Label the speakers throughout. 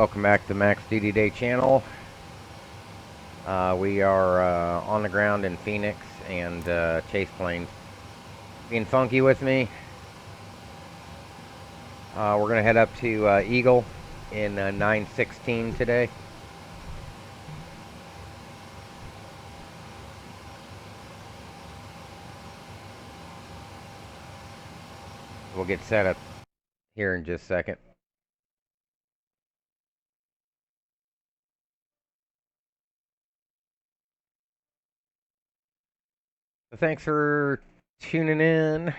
Speaker 1: welcome back to the Max Duty Day channel. We are on the ground in Phoenix and chase planes. Being funky with me. We're going to head up to Eagle in 916 today. We'll get set up here in just a second. So thanks for tuning in.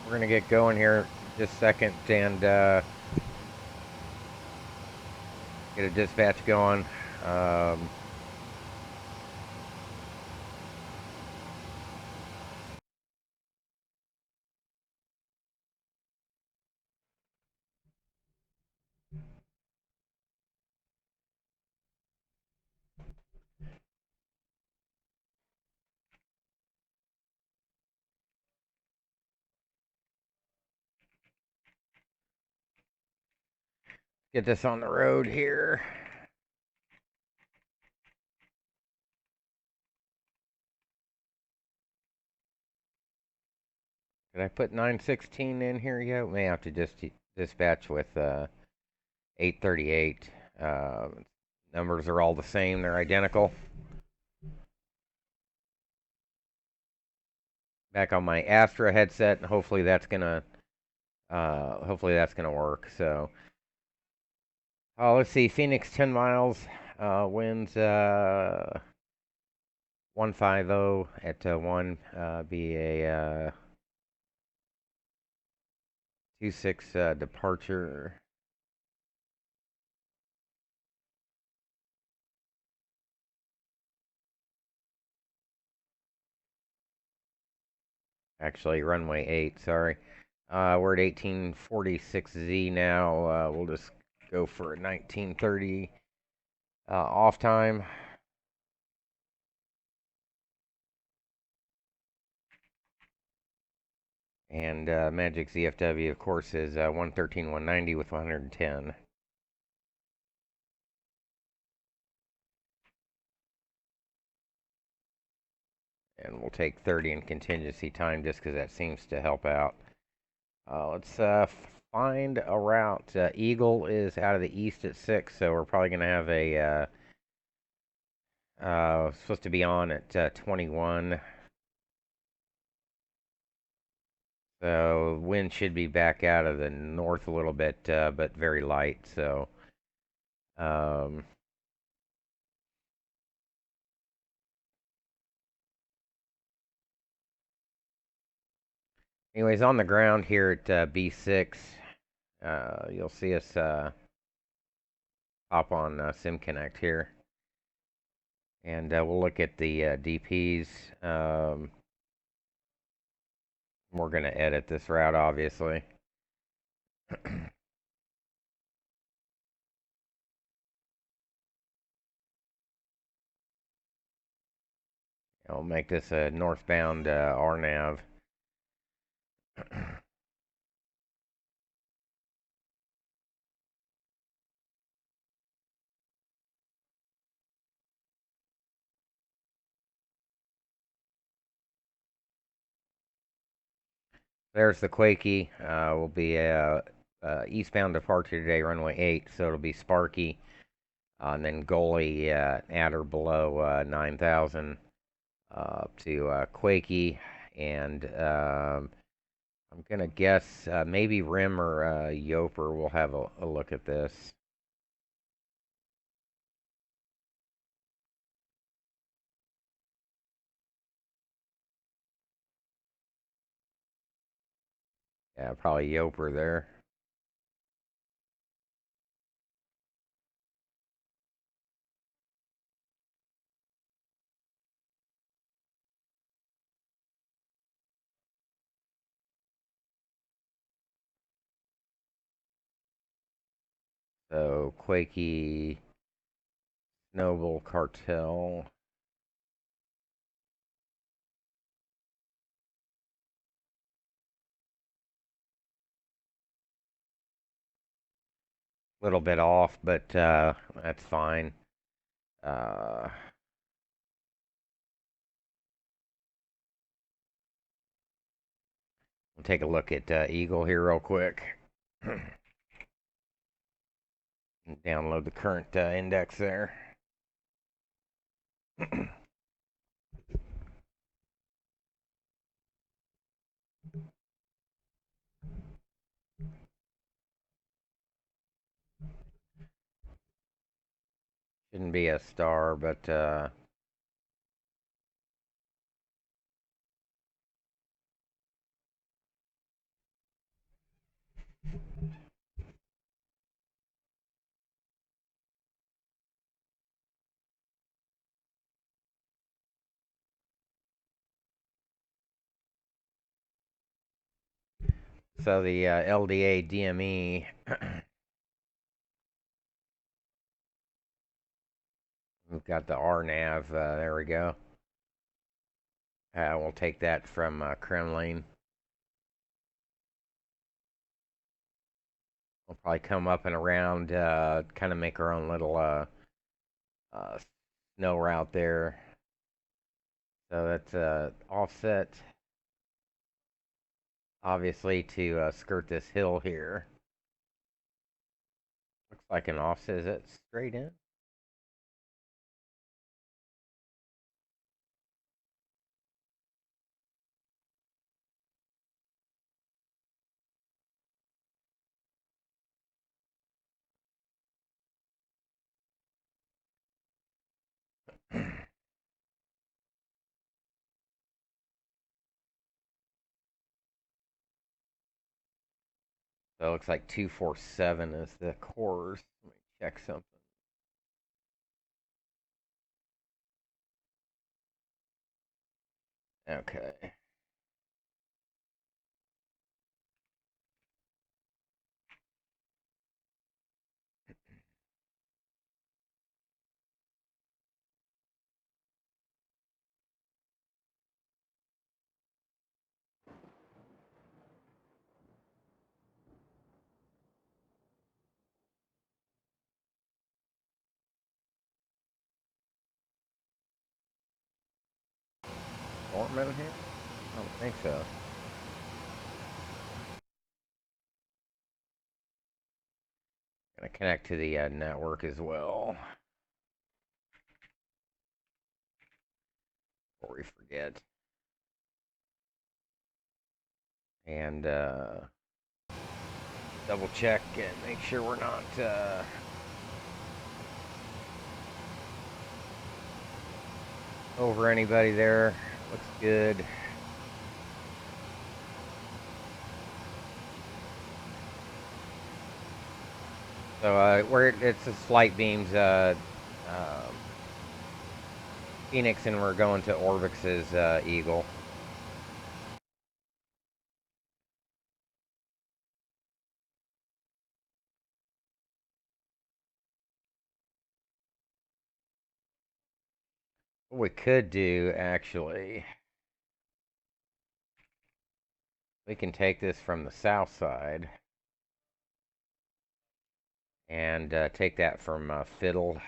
Speaker 1: We're going to get going here in just a second and get a dispatch going. Get this on the road here. Did I put 916 in here yet? May have to just dispatch with 838. Numbers are all the same. They're identical. Back on my Astra headset, and hopefully that's gonna work. So, let's see. Phoenix 10 miles. Winds 150 at 1. Be a 26 departure. Actually, runway 8. Sorry. We're at 1846Z now. We'll just go for a 1930 off time. And Magic ZFW, of course, is 113, 190 with 110. And we'll take 30 in contingency time just because that seems to help out. Let's find a route. Eagle is out of the east at 6, so we're probably going to have a supposed to be on at 21. So wind should be back out of the north a little bit, but very light. So anyways, on the ground here at B6, you'll see us hop on SimConnect here. And we'll look at the DPs. We're going to edit this route, obviously. I'll make this a northbound RNAV. There's the Quakey. Will be a eastbound departure today, runway 8, so it'll be Sparky. And then Goalie at or below 9,000 to Quakey. And I'm going to guess maybe Rim or Yoper will have a look at this. Yeah, probably Yoper there. So Quakey, Noble Cartel. little bit off, but that's fine. Uh, we'll take a look at Eagle here real quick. Download the current index there. Shouldn't be a star, but so the LDA DME. We've got the RNAV. There we go. We'll take that from Kremlin. We'll probably come up and around, kind of make our own little uh, snow route there. So that's offset, obviously, to skirt this hill here. Looks like an offset. Is it straight in? So it looks like 247 is the cores. Let me check something. Okay. Dortmund here? I don't think so. Gonna connect to the network as well. Before we forget. And double check and make sure we're not over anybody there. Looks good. So it's a slight beams Phoenix, and we're going to ORBX's Eagle. What we could do, actually, we can take this from the south side and take that from Fiddle.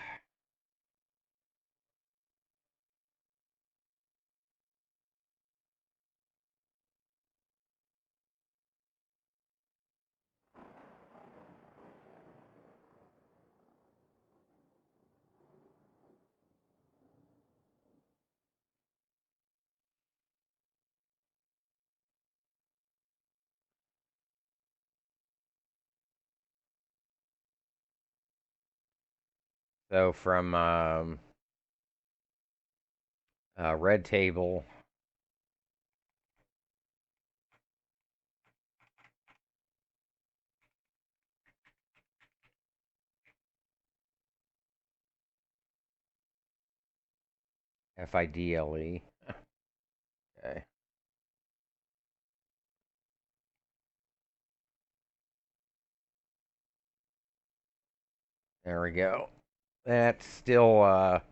Speaker 1: So from Red Table, FIDLE. Okay. There we go. That's still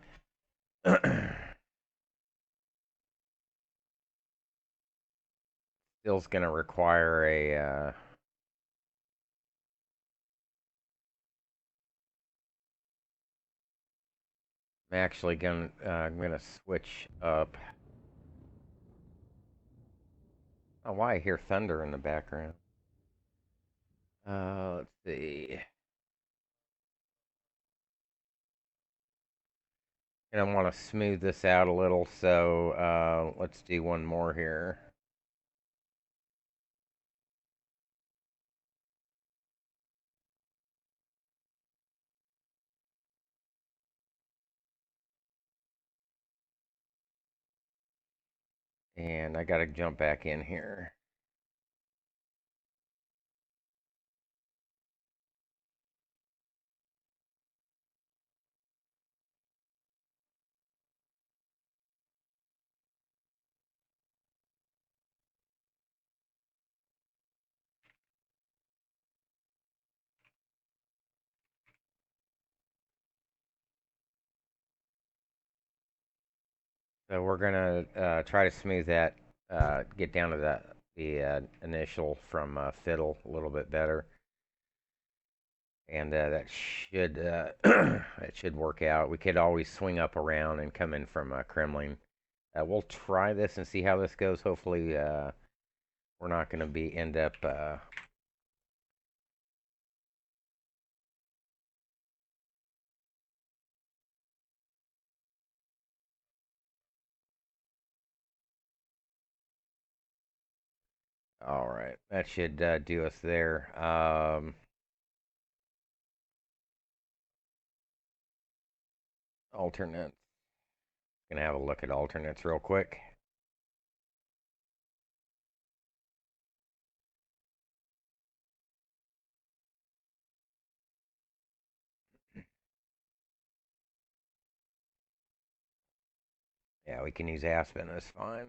Speaker 1: still's gonna require a I'm gonna switch up. Oh, why I hear thunder in the background? Let's see. And I want to smooth this out a little, so let's do one more here. And I gotta jump back in here. So we're gonna try to smooth that, get down to the initial from fiddle a little bit better, and that should that should work out. We could always swing up around and come in from Kremlin. We'll try this and see how this goes. Hopefully, we're not gonna be end up. All right, that should do us there. Alternates. Gonna have a look at alternates real quick. Yeah, we can use Aspen. That's fine.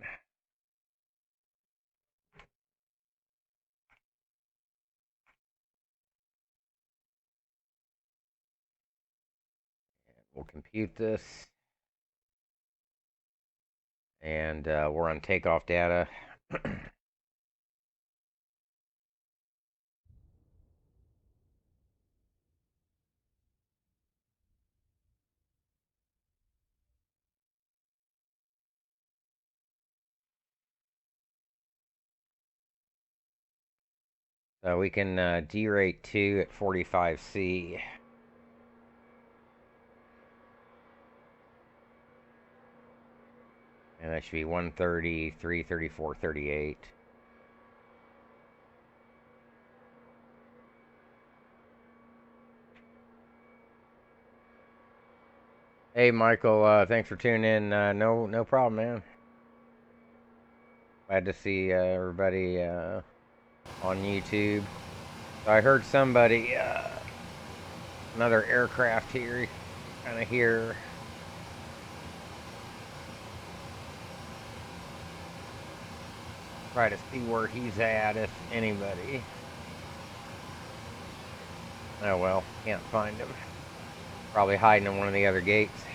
Speaker 1: We'll compute this. And we're on takeoff data. So we can derate 2 at 45C. And that should be 130, 334, 38. Hey, Michael, thanks for tuning in. No problem, man. Glad to see everybody on YouTube. So I heard somebody, another aircraft here, kind of here. Try to see where he's at, if anybody. Oh well, can't find him. Probably hiding in one of the other gates.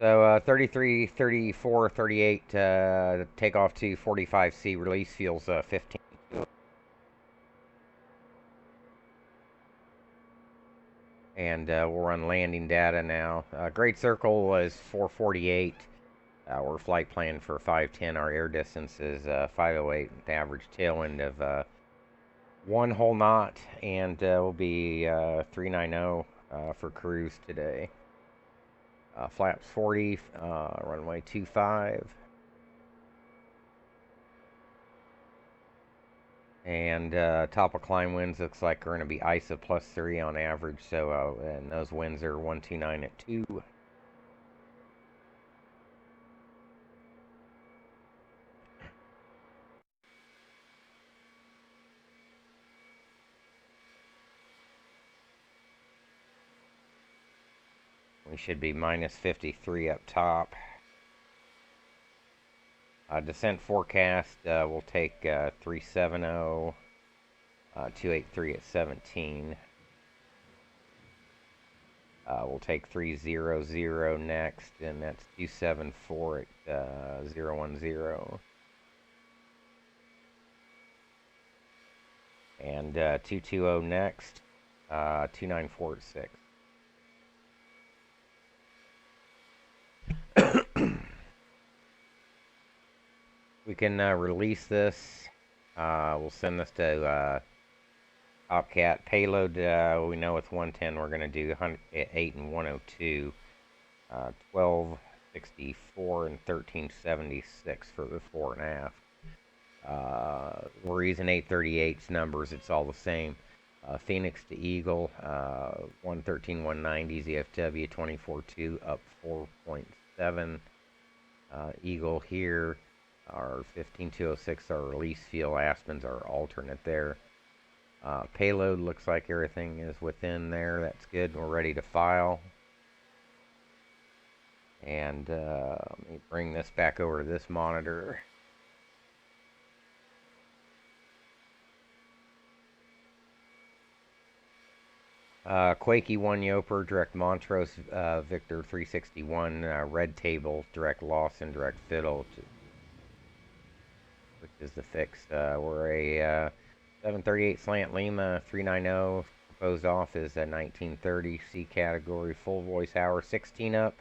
Speaker 1: So 33, 34, 38, takeoff to 45C, release fuels 15. And we'll run landing data now. Great Circle was 448. We're flight plan for 510. Our air distance is 508. The average tailwind of 1 whole knot. And we'll be 390 for cruise today. Flaps 40, runway 25. And top of climb winds looks like we're going to be ISA +3 on average. So, and those winds are 129 at 2. We should be -53 up top. Descent forecast, we'll take 370, 283 at 17. We'll take 300 next, and that's 274 at 010. And 220 next, 2946. We can release this. We'll send this to TOPCAT. Payload, we know it's 110. We're going to do 8 and 102. 1264 and 1376 for the 4.5. We're using 838's numbers. It's all the same. Phoenix to Eagle, 113, 190, ZFW 24.2 up 4.7. Eagle here, our 15206, our release field. Aspen's our alternate there. Payload looks like everything is within there. That's good. We're ready to file. And let me bring this back over to this monitor. Quakey 1 Yoper, direct Montrose, Victor 361, red table, direct Lawson, direct Fiddle, which is the fix. We're a 738 slant Lima 390, proposed off is a 1930 C category, full voice hour, 16 up,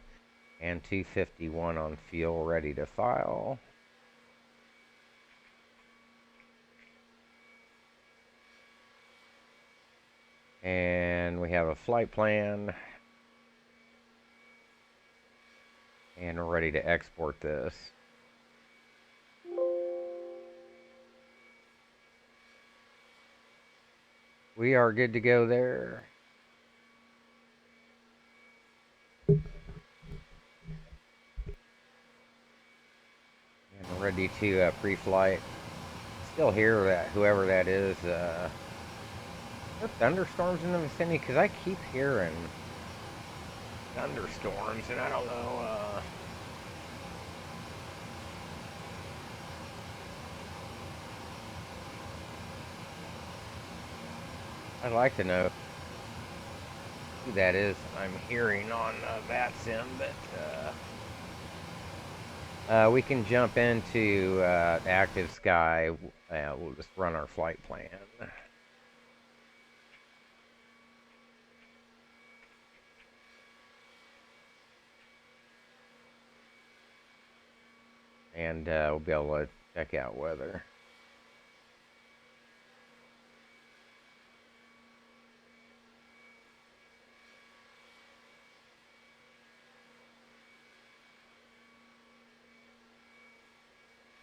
Speaker 1: and 251 on fuel, ready to file. And we have a flight plan. And we're ready to export this. We are good to go there. And we're ready to pre-flight. Still hear that whoever that is. Are there thunderstorms in the vicinity? Because I keep hearing thunderstorms, and I don't know. I'd like to know who that is I'm hearing on Vatsim, but we can jump into active sky. We'll just run our flight plan. And we'll be able to check out weather.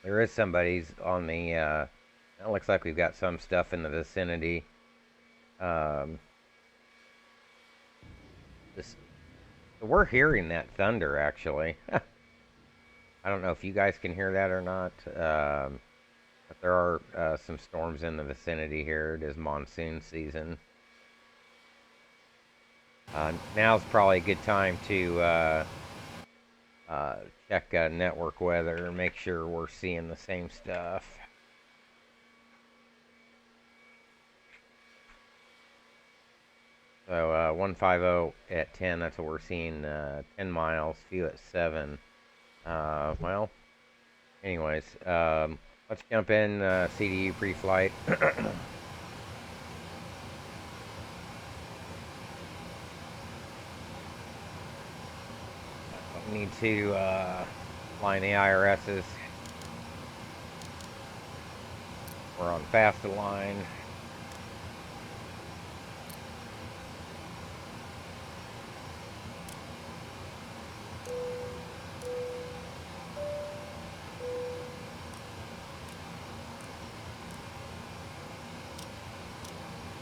Speaker 1: There is somebody's on the, it looks like we've got some stuff in the vicinity. We're hearing that thunder, actually. I don't know if you guys can hear that or not, but there are some storms in the vicinity here. It is monsoon season. Now's probably a good time to check network weather and make sure we're seeing the same stuff. So 150 at 10, that's what we're seeing. 10 miles, few at 7. Well, anyways, let's jump in CDU pre-flight. We need to line the IRSs. We're on fast align.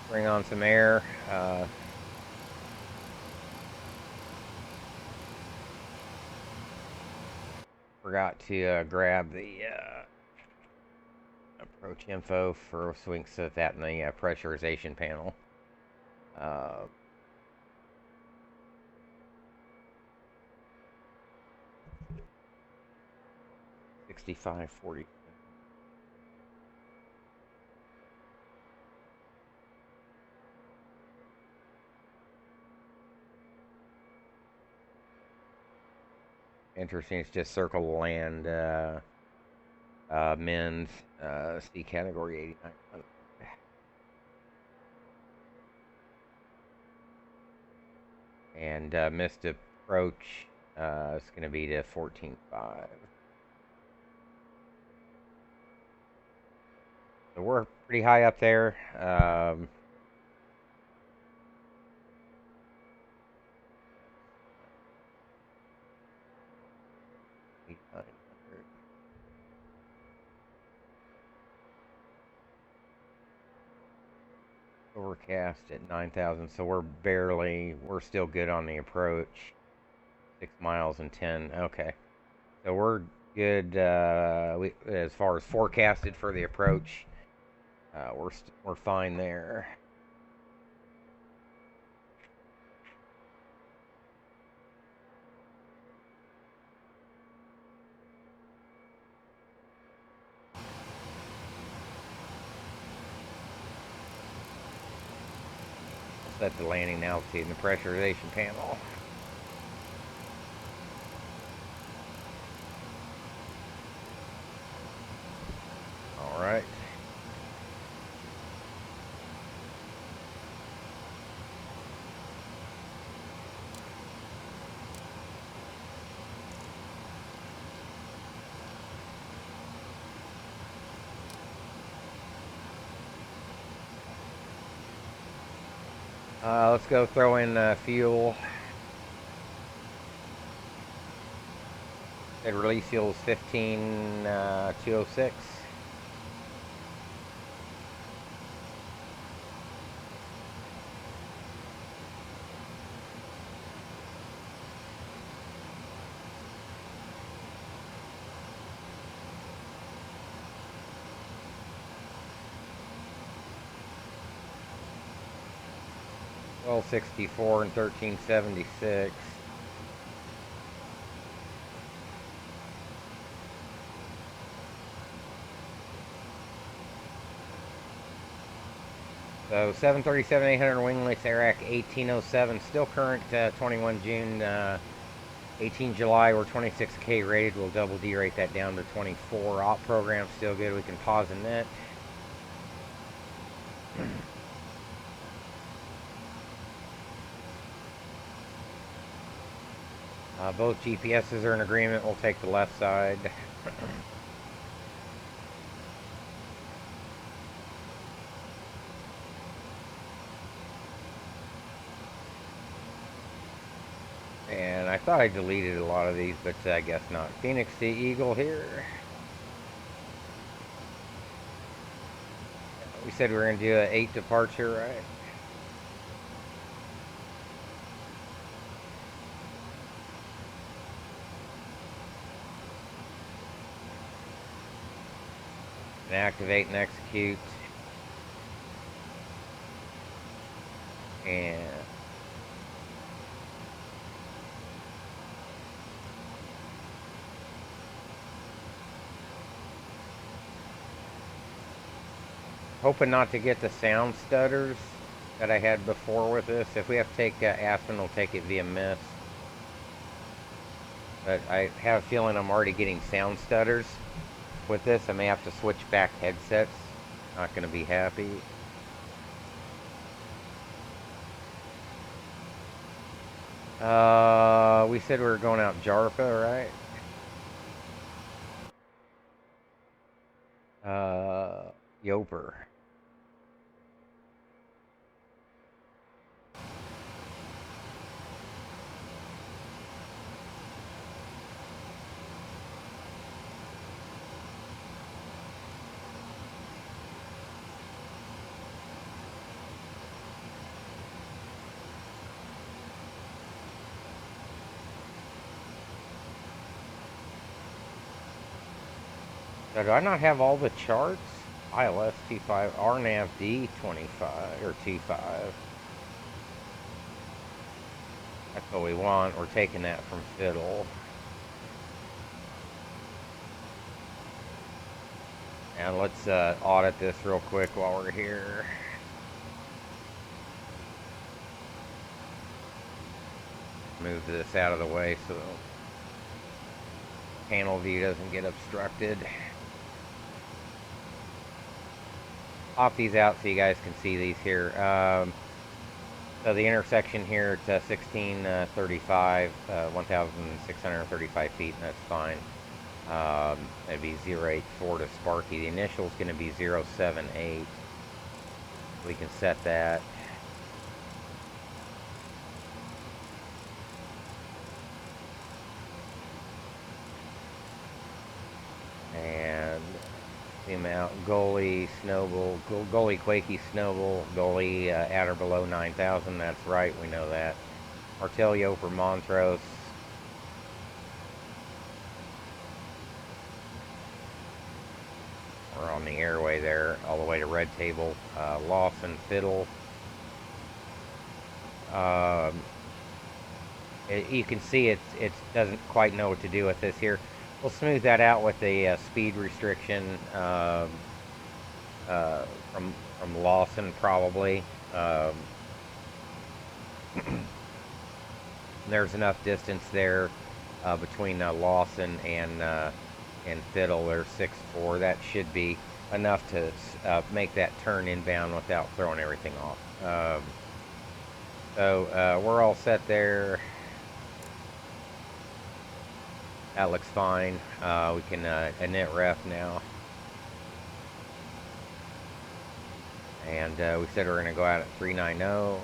Speaker 1: Bring on some air. Forgot to grab the approach info for so we can set that in the pressurization panel. 6540. Interesting. It's just circle land. Men's C category 8900. And missed approach is going to be to 14.5. So we're pretty high up there. Overcast at 9,000, so we're still good on the approach. 6 miles and 10. Okay, so we're good. As far as forecasted for the approach, we're fine there. Set the landing altitude in the pressurization panel. All right. Let's go throw in fuel. The release fuel is 15,206. $12.64 and $13.76. So 737 800 wingless ARAC 1807, still current 21 June, 18 July. We're 26K rated. We'll double D rate that down to 24. Op program still good. We can pause the net. Both GPSs are in agreement. We'll take the left side. And I thought I deleted a lot of these, but I guess not. Phoenix to Eagle here. We said we were going to do an 8 departure, right? And activate and execute. And hoping not to get the sound stutters that I had before with this. If we have to take Aspen, we'll take it via MIS. But I have a feeling I'm already getting sound stutters with this. I may have to switch back headsets. Not going to be happy. We said we were going out JARPA, right? Yoper. So do I not have all the charts? ILS T5, RNAV D25 or T5. That's what we want. We're taking that from Fiddle. And let's audit this real quick while we're here. Move this out of the way so panel view doesn't get obstructed. Pop these out so you guys can see these here. So the intersection here at 1635, 1,635 feet, and that's fine. It'd be 084 to Sparky. The initial is going to be 078. We can set that. And zoom out. Goalie, Snowball, Goalie, Quakey, Snowball, Goalie at or below 9,000. That's right, we know that. Martelio for Montrose. We're on the airway there, all the way to Red Table. Lawson, Fiddle. You can see it doesn't quite know what to do with this here. We'll smooth that out with a speed restriction from Lawson, probably. There's enough distance there between Lawson and Fiddle. There's 6'4". That should be enough to make that turn inbound without throwing everything off. So we're all set there. That looks fine. We can init ref now. And we said we're going to go out at 390.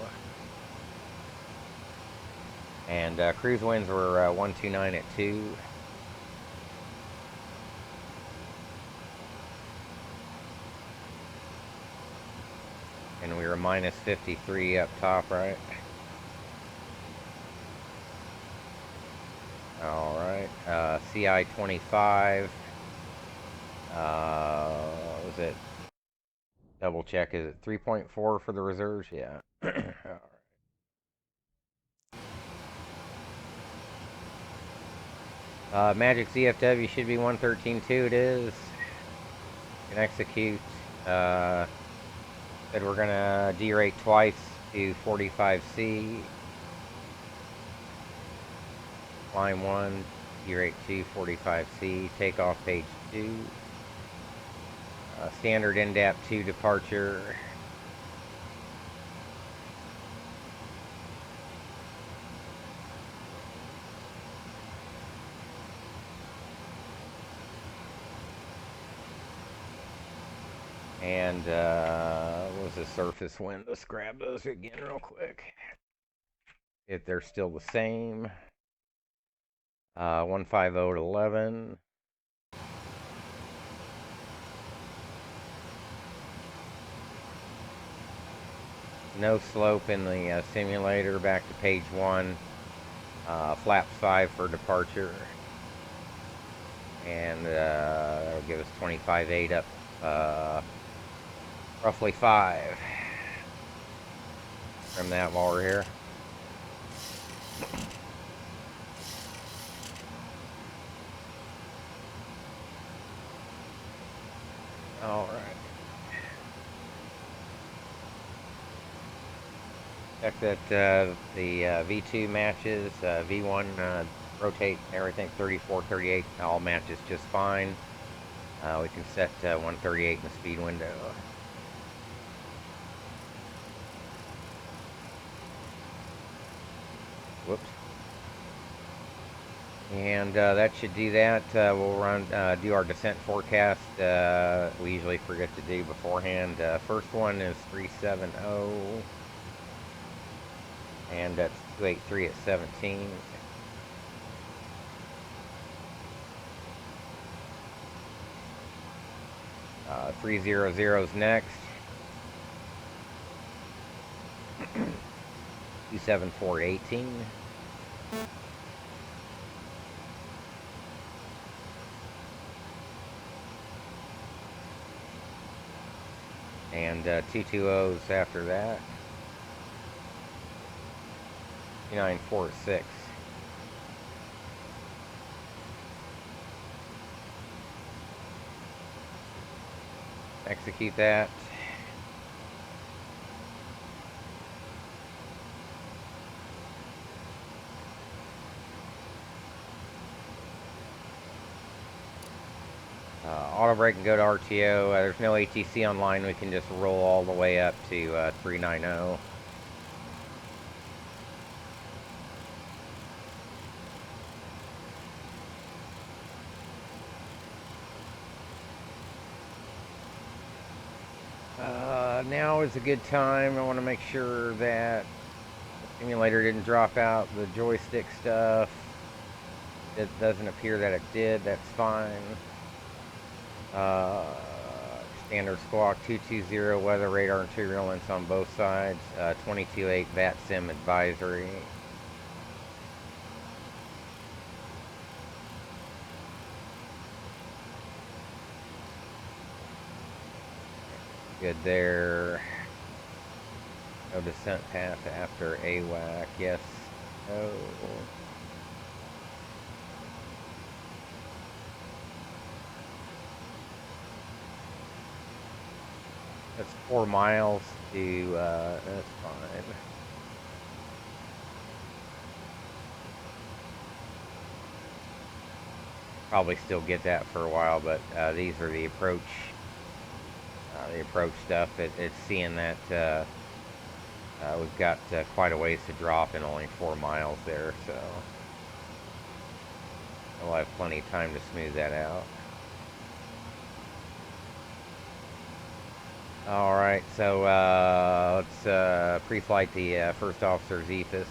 Speaker 1: And cruise winds were 129 at 2. And we were minus 53 up top, right? All right. CI 25. Was it? Double check. Is it 3.4 for the reserves? Yeah. All right. Magic ZFW should be 113.2. It is. Can execute. Said we're gonna derate twice to 45C. Climb 1, derate 2, 45C. Takeoff page 2. Standard NDAP 2 departure. And what was the surface wind? Let's grab those again real quick. If they're still the same. 150 to 11. No slope in the simulator. Back to page 1. Flaps 5 for departure. And that'll give us 25.8 up. Roughly 5 from that while we're here. All right. Check that the V2 matches, V1 rotate everything 34, 38, all matches just fine. We can set 138 in the speed window. Whoops. And that should do that. We'll do our descent forecast. We usually forget to do beforehand. First one is 370. And that's 283 at 17. Uh, 300 is next. 27418. And 220s after that. 2946. Execute that. Auto brake and go to RTO. There's no ATC online. We can just roll all the way up to 390. Now is a good time. I want to make sure that the simulator didn't drop out the joystick stuff. It doesn't appear that it did. That's fine. Uh, Standard squawk 220 weather radar and turbulence on both sides. 22.8 Vatsim advisory. Good there. No descent path after AWAC. Yes. No. That's 4 miles to, that's fine. Probably still get that for a while, but these are the approach stuff. It's seeing that we've got quite a ways to drop and only 4 miles there, so we'll have plenty of time to smooth that out. All right, so let's pre-flight the first officer's EFIS.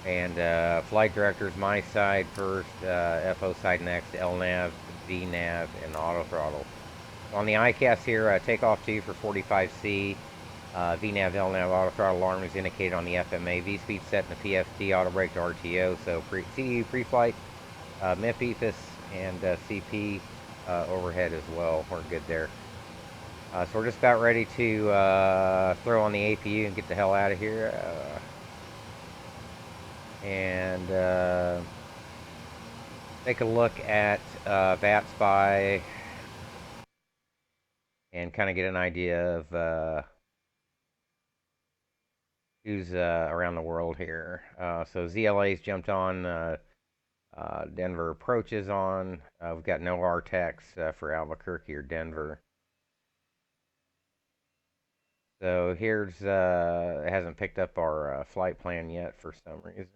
Speaker 1: And flight directors, my side first, FO side next, LNAV, VNAV, and auto throttle. On the ICAS here, takeoff 2 for 45C. VNAV, LNAV, auto throttle alarm is indicated on the FMA. V-speed set in the PFT, auto brake to RTO. So CDU pre-flight, MIP EFIS, and CP overhead as well. We're good there. So we're just about ready to throw on the APU and get the hell out of here. And take a look at VATSPY and kind of get an idea of who's around the world here. So ZLA's jumped on. Denver approaches on. We've got no RTACs for Albuquerque or Denver. So here's, it hasn't picked up our flight plan yet for some reason.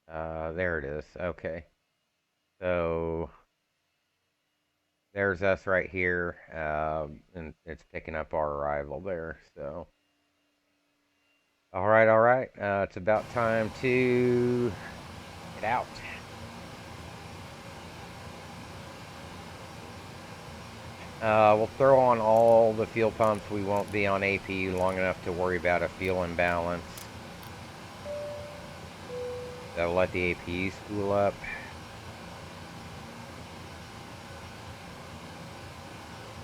Speaker 1: There it is. Okay. So there's us right here, and it's picking up our arrival there. So, all right. It's about time to get out. We'll throw on all the fuel pumps. We won't be on APU long enough to worry about a fuel imbalance. That'll let the APU spool up.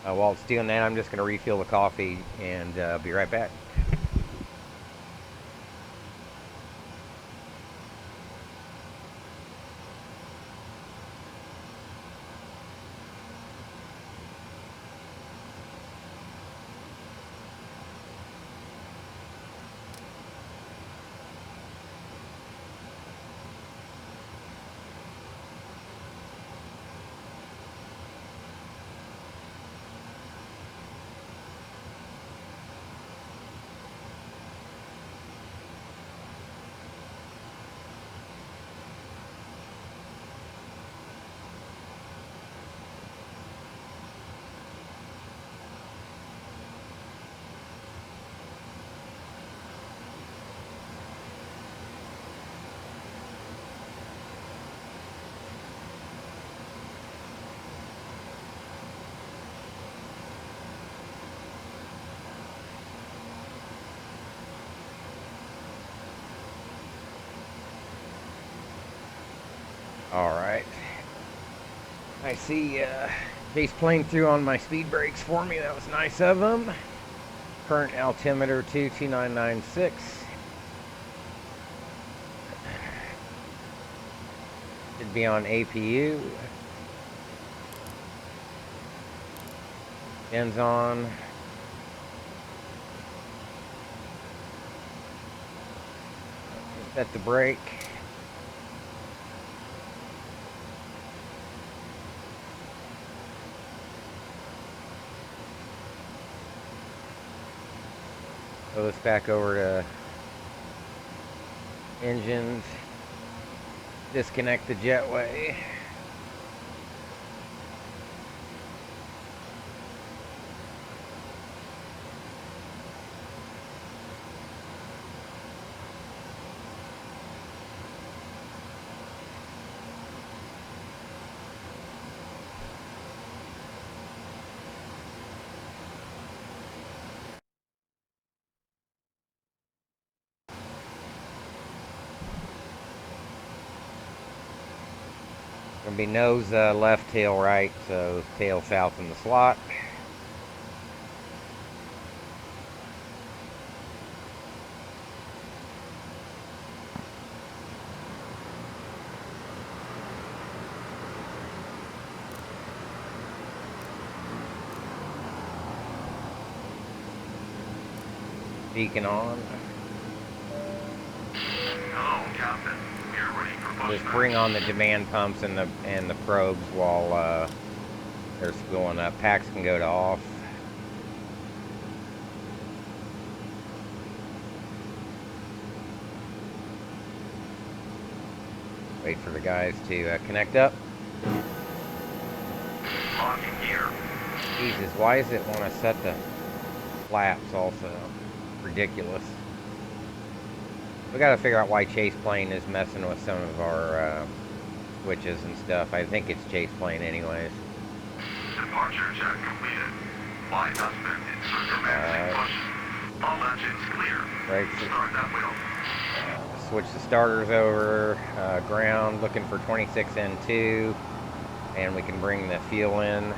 Speaker 1: While it's doing that, I'm just going to refill the coffee and be right back. All right. I see base plane through on my speed brakes for me. That was nice of them. Current altimeter 22996. Should be on APU. Ends on. Set the brake. Throw this back over to engines. Disconnect the jetway. Gonna be nose left, tail right, so tail south in the slot. Beacon on.
Speaker 2: Hello, Captain. We're ready for push.
Speaker 1: Just bring on the demand pumps and the probes while they're spooling up. Packs can go to off. Wait for the guys to connect up.
Speaker 2: Locking gear.
Speaker 1: Jesus, why does it want to set the flaps also? Ridiculous. We gotta figure out why Chase Plane is messing with some of our switches and stuff. I think it's Chase Plane anyways.
Speaker 2: Departure check completed. Flight husband in circumventing push. All engines clear.
Speaker 1: Right.
Speaker 2: Start that wheel.
Speaker 1: Switch the starters over. Ground, looking for 26N2. And we can bring the fuel in.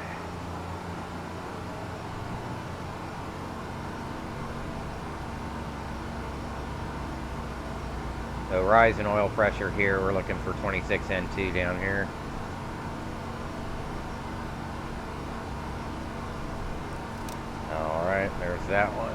Speaker 1: So rise in oil pressure here. We're looking for 26N2 down here. Alright, there's that one.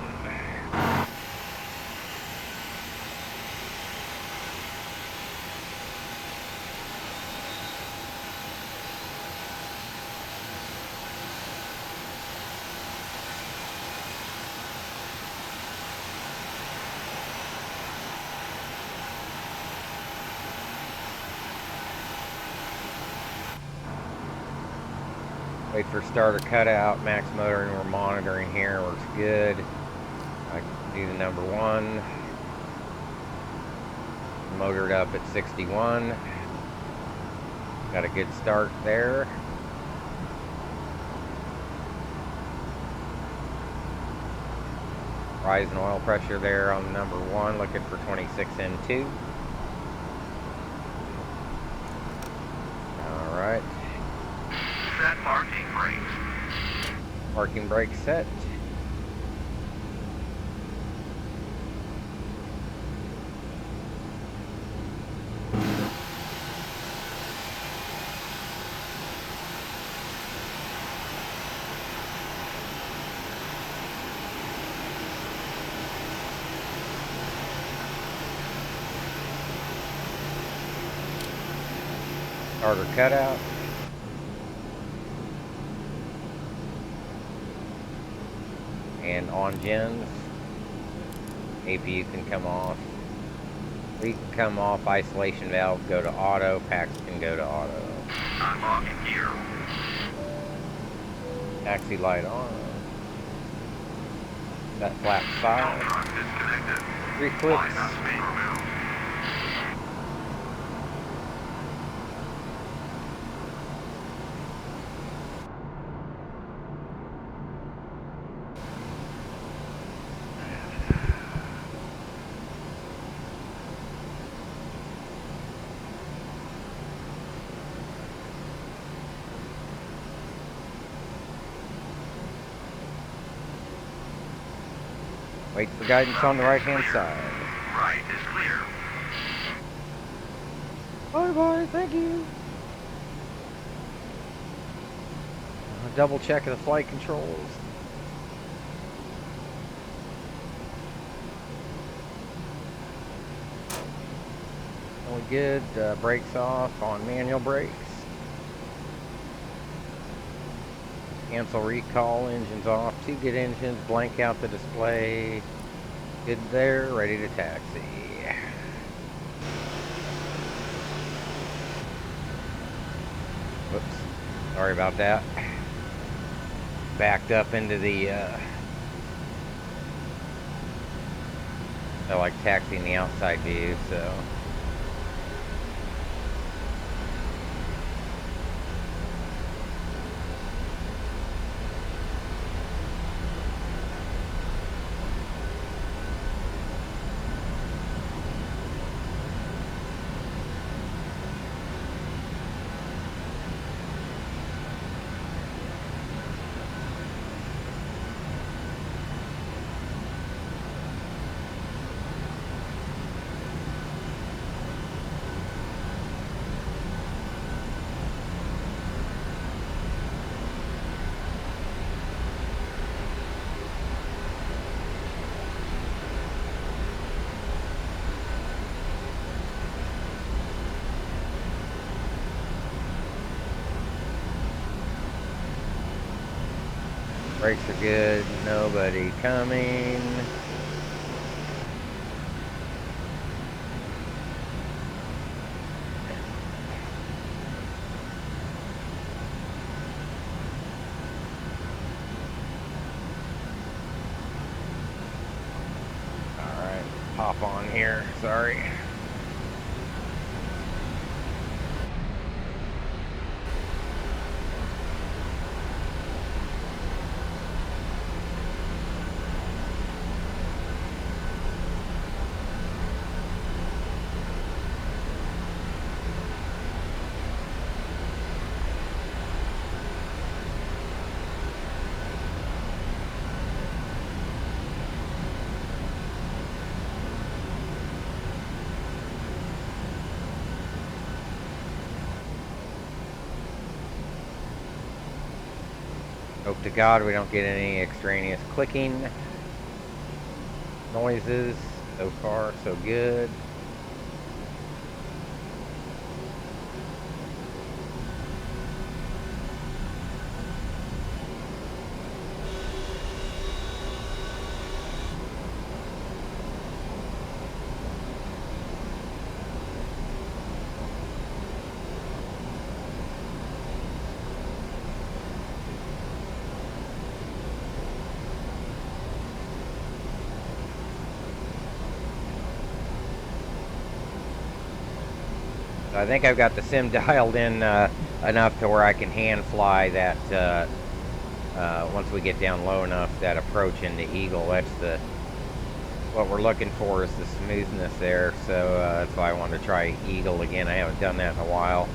Speaker 1: Wait for starter cutout, max motor, and we're monitoring here. Works good. I can do the number one. Motored up at 61. Got a good start there. Rise in oil pressure there on number one, looking for 26N2. All right.
Speaker 2: Set parking brakes.
Speaker 1: Parking brake set. Starter cutout. And on gens, APU can come off. We can come off, isolation valve, go to auto, packs can go to auto.
Speaker 2: Unlocking gear.
Speaker 1: Taxi light on. That flap side.
Speaker 2: Truck disconnected.
Speaker 1: 3
Speaker 2: Flight
Speaker 1: clicks.
Speaker 2: has been removed.
Speaker 1: Wait for guidance on the right hand side.
Speaker 2: Right is clear.
Speaker 1: Bye bye, thank you. Double check the flight controls. Only good. Brakes off on manual brakes. Cancel recall, engines off. 2 good engines, blank out the display. Good there, ready to taxi. Whoops. Sorry about that. Backed up into the, I like taxiing the outside view, so. Brakes are good, nobody coming. Alright, hop on here, sorry. Hope to God we don't get any extraneous clicking noises. So far, so good. I think I've got the sim dialed in enough to where I can hand fly that once we get down low enough, that approach into Eagle. That's what we're looking for, is the smoothness there. So that's why I wanted to try Eagle again. I haven't done that in a while.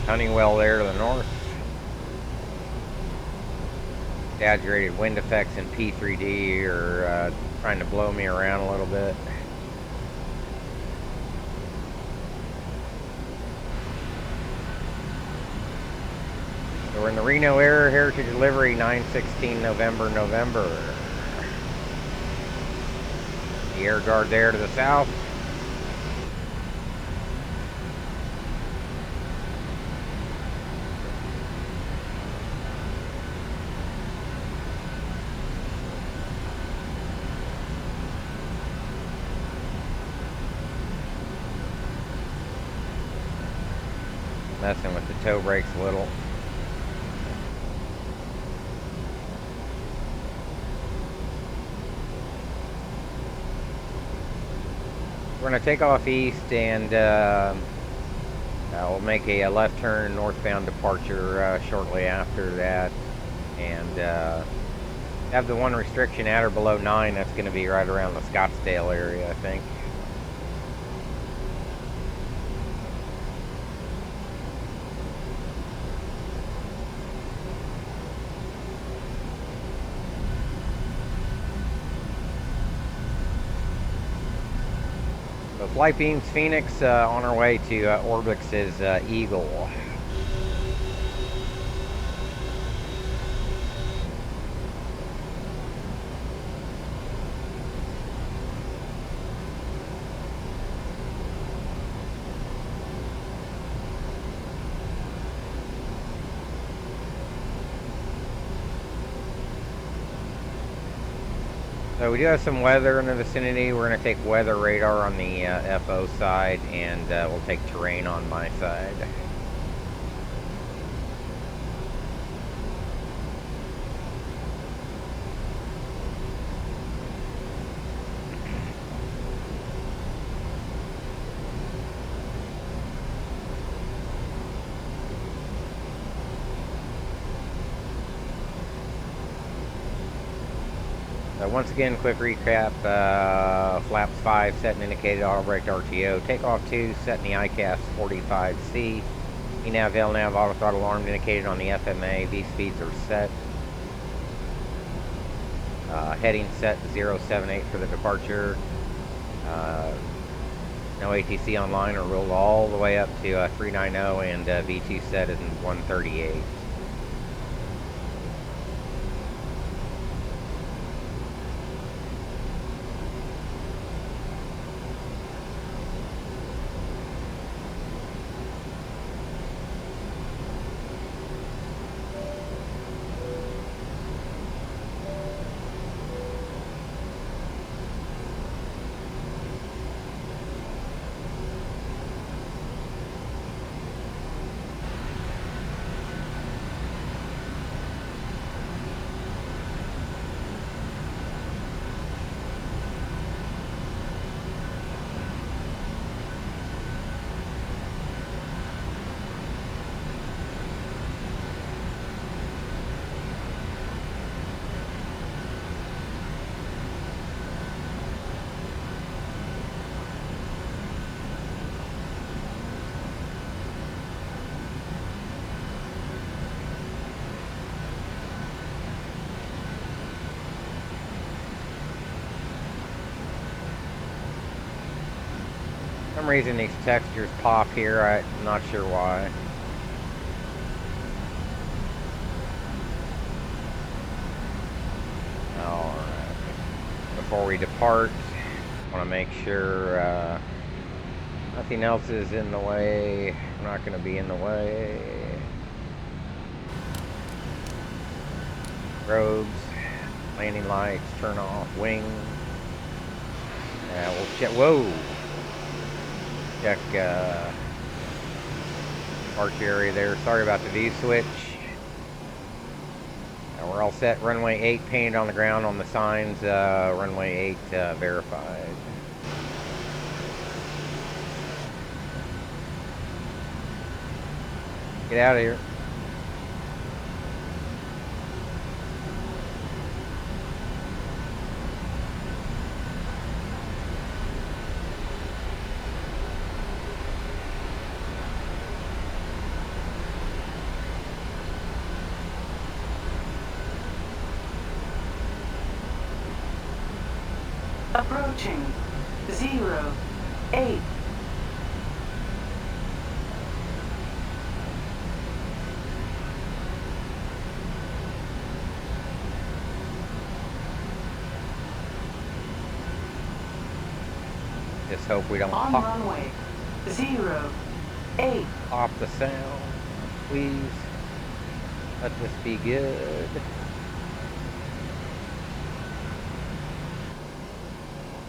Speaker 1: Honeywell there to the north. Exaggerated wind effects in P3D are trying to blow me around a little bit. So we're in the Reno area, Heritage Delivery, 9/16 November. The air guard there to the south. Messing with the toe brakes a little. We're going to take off east and we'll make a left turn northbound departure shortly after that, and Have the one restriction at or below 9. That's going to be right around the Scottsdale area, I think. So Flight Beams Phoenix on our way to ORBX's Eagle. So we do have some weather in the vicinity. We're going to take weather radar on the FO side, and we'll take terrain on my side. Once again, quick recap, flaps 5 set and indicated auto brake RTO, takeoff 2 set in the ICAS 45C, ENAV, LNAV, auto throttle armed indicated on the FMA, V speeds are set, heading set 078 for the departure, no ATC online or rolled all the way up to 390 and V2 set is in 138. For some reason these textures pop here, I'm not sure why. Alright. Before we depart, I want to make sure nothing else is in the way. I'm not going to be in the way. Robes, landing lights, turn off, wings. Yeah, we'll check. Whoa! Check arch area there. Sorry about the V-switch. And we're all set. Runway 8 painted on the ground on the signs. Runway 8 verified. Get out of here.
Speaker 3: Approaching 08.
Speaker 1: Just hope we don't
Speaker 3: On
Speaker 1: pop.
Speaker 3: runway 08.
Speaker 1: Pop the sound, please. Let this be good.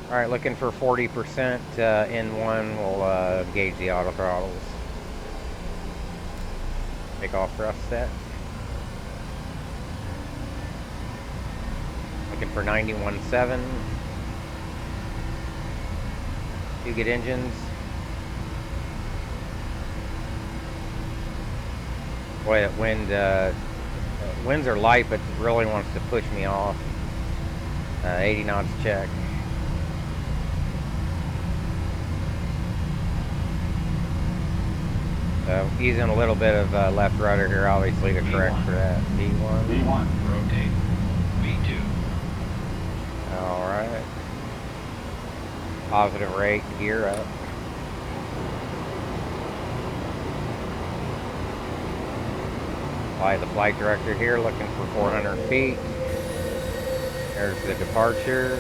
Speaker 1: Alright, looking for 40% N1. We'll gauge the auto throttles. Take off thrust set. Looking for 91.7. You get engines. Boy, that wind, winds are light, but really wants to push me off. 80 knots check. So using a little bit of left rudder here, obviously, to correct for that. V1.
Speaker 2: V1. Rotate. V2.
Speaker 1: Alright. Positive rate, gear up. Apply the flight director here, looking for 400 feet. There's the departure.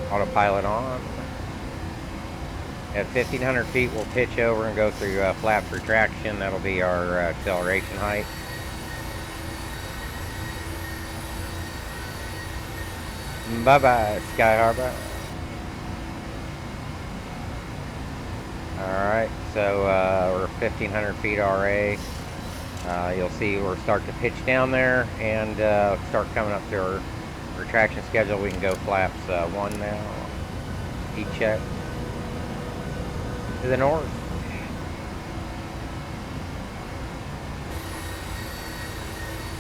Speaker 1: Autopilot on. At 1,500 feet, we'll pitch over and go through flaps retraction. That'll be our acceleration height. Bye-bye, Sky Harbor. Alright, so we're 1,500 feet RA. You'll see we'll start to pitch down there and start coming up to our retraction schedule. We can go flaps 1 now. E-check. To the north.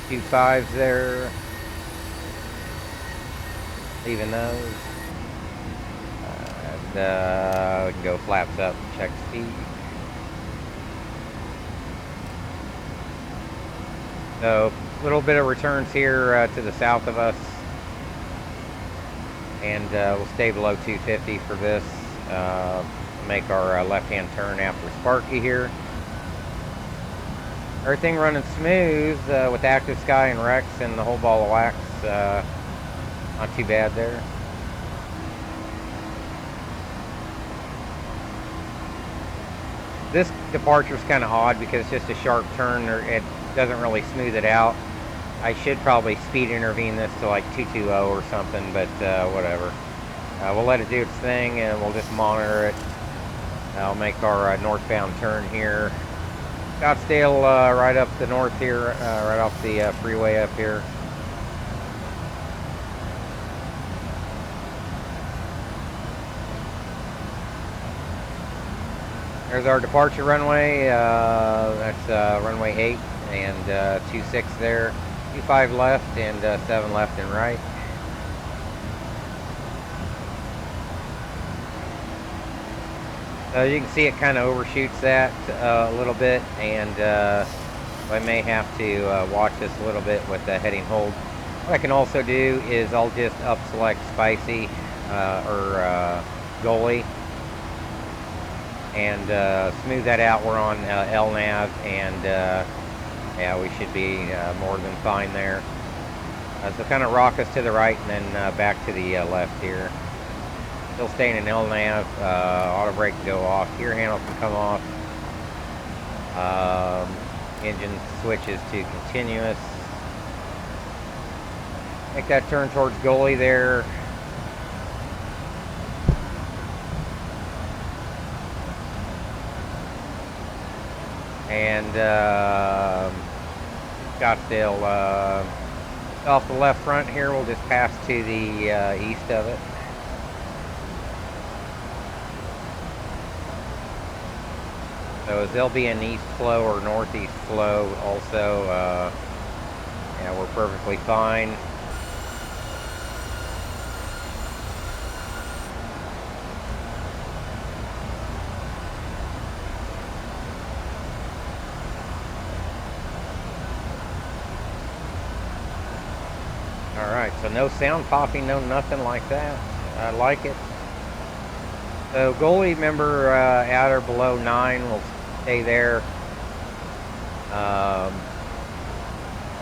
Speaker 1: Two 5s there. Leaving those. And we can go flaps up, check speed. So, a little bit of returns here to the south of us. And we'll stay below 250 for this. Make our left-hand turn after Sparky here. Everything running smooth with active sky and Rex and the whole ball of wax. Not too bad there. This departure is kind of odd because it's just a sharp turn. It doesn't really smooth it out. I should probably speed intervene this to like 220 or something, but whatever. We'll let it do its thing and we'll just monitor it. I'll make our northbound turn here. Scottsdale right up the north here, right off the freeway up here. There's our departure runway. That's runway 8 and 26 there. 25 left and 7 left and right. You can see it kind of overshoots that a little bit, and I may have to watch this a little bit with the heading hold. What I can also do is I'll just up select Spicy or Goalie and smooth that out. We're on LNAV, and yeah, we should be more than fine there. So kind of rock us to the right and then back to the left here. Still staying in LNAV, auto brake can go off, gear handle can come off, engine switches to continuous. Make that turn towards Goalie there. And Scottsdale off the left front here, we'll just pass to the east of it. So there'll be an east flow or northeast flow also. Yeah, we're perfectly fine. Alright, so no sound popping, no nothing like that. I like it. So Goalie, remember, at or below 9, we'll stay there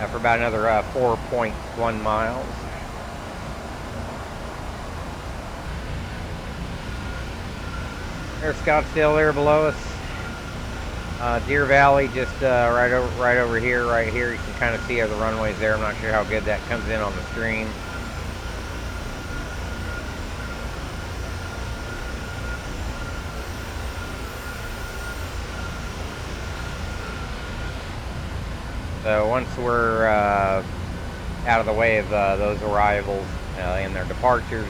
Speaker 1: for about another 4.1 miles. There's Scottsdale there below us. Deer Valley just right over here, right here. You can kind of see the runways there. I'm not sure how good that comes in on the screen. So once we're out of the way of those arrivals and their departures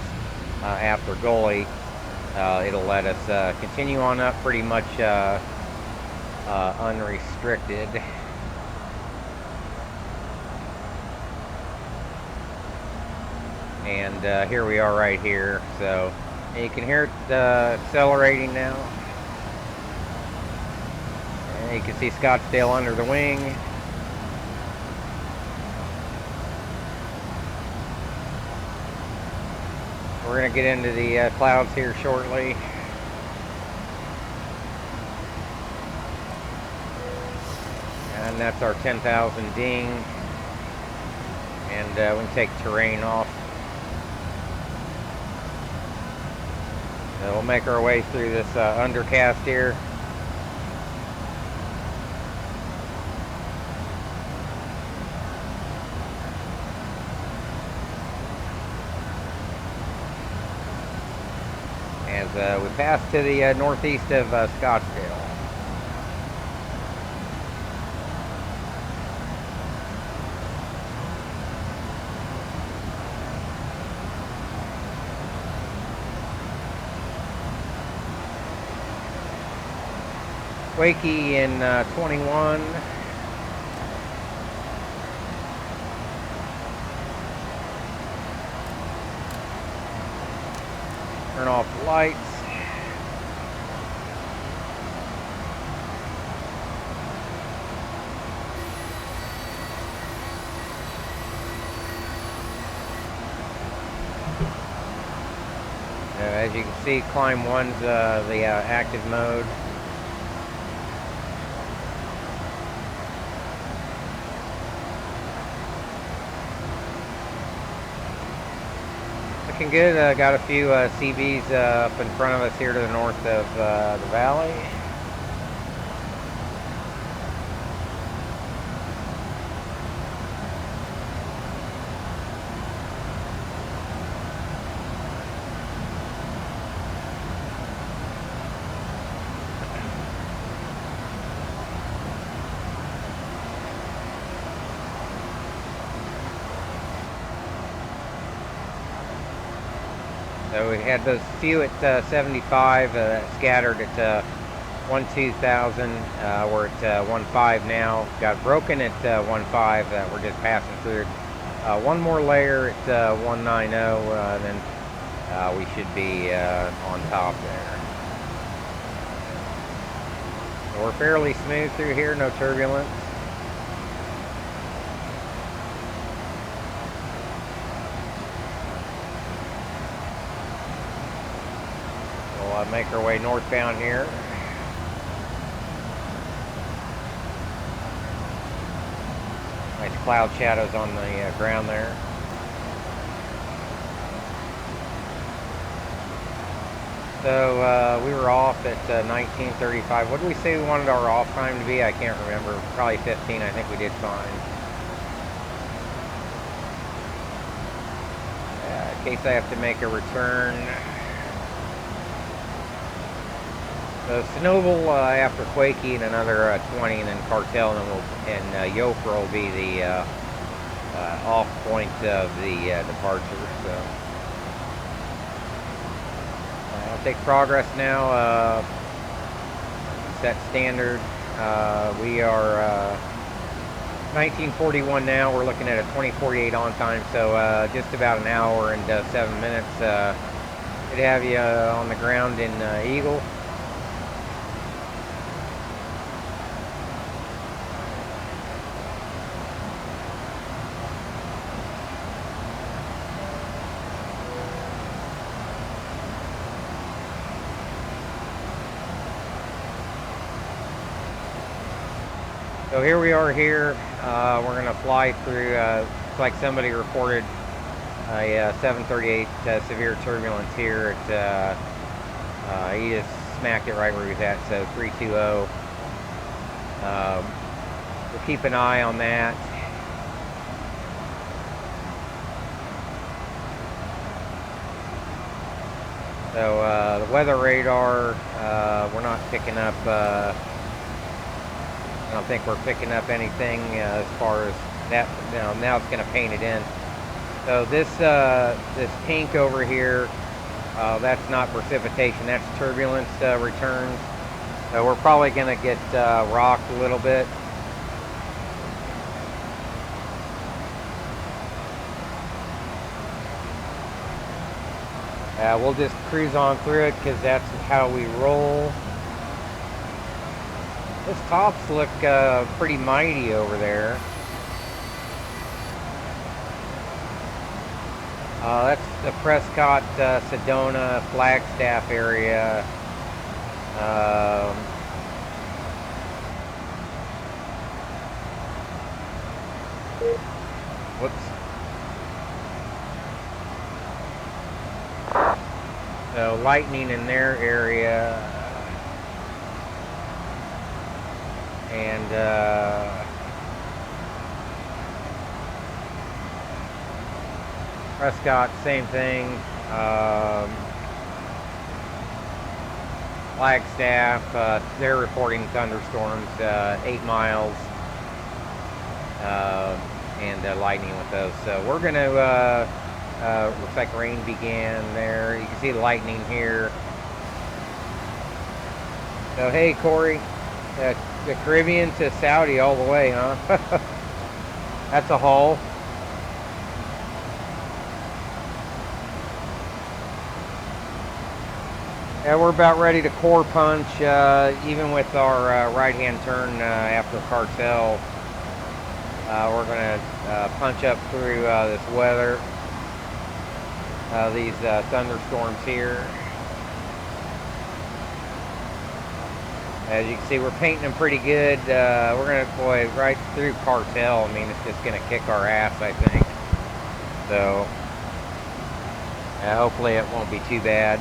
Speaker 1: after Goalie, it'll let us continue on up pretty much unrestricted. And here we are right here. So you can hear it accelerating now. And you can see Scottsdale under the wing. We're going to get into the clouds here shortly. And that's our 10,000 ding. And we can take terrain off. So we'll make our way through this undercast here. As we pass to the northeast of Scottsdale. Wakey in 21. Turn off the lights. As you can see, climb 1's the active mode. Looking good. Got a few CBs up in front of us here to the north of the valley. So we had those few at 75, scattered at 1-2,000. We're at 1.5 now. Got broken at 1.5. We're just passing through. One more layer at 1.90, then we should be on top there. So we're fairly smooth through here, no turbulence. Make our way northbound here. Nice cloud shadows on the ground there. So we were off at 19:35. What did we say we wanted our off time to be? I can't remember. Probably 15. I think we did fine. In case I have to make a return. So Snowball after Quakey and another 20, and then Cartel, and Yoker will be the off point of the departure. So I'll take progress now. Set standard. We are 1941 now. We're looking at a 2048 on time. So just about an hour and 7 minutes. Could have you on the ground in Eagle. So here we are here. We're going to fly through, looks like somebody reported a 738 severe turbulence here at, he just smacked it right where he was at, so 320. We'll keep an eye on that. So the weather radar, we're not picking up, I don't think we're picking up anything as far as that. Now it's going to paint it in. So this pink over here, that's not precipitation, that's turbulence returns. So we're probably going to get rocked a little bit. We'll just cruise on through it because that's how we roll. Those tops look pretty mighty over there. That's the Prescott, Sedona, Flagstaff area. Whoops. So lightning in their area. And Prescott, same thing. Flagstaff, they're reporting thunderstorms 8 miles and lightning with those. So we're going to, looks like rain began there. You can see the lightning here. So hey, Corey, the Caribbean to Saudi all the way, huh? That's a haul. Yeah, we're about ready to core punch, even with our right-hand turn after cartel. We're going to punch up through this weather, these thunderstorms here. As you can see, we're painting them pretty good. We're going to deploy right through cartel. I mean, it's just going to kick our ass, I think. So, hopefully it won't be too bad.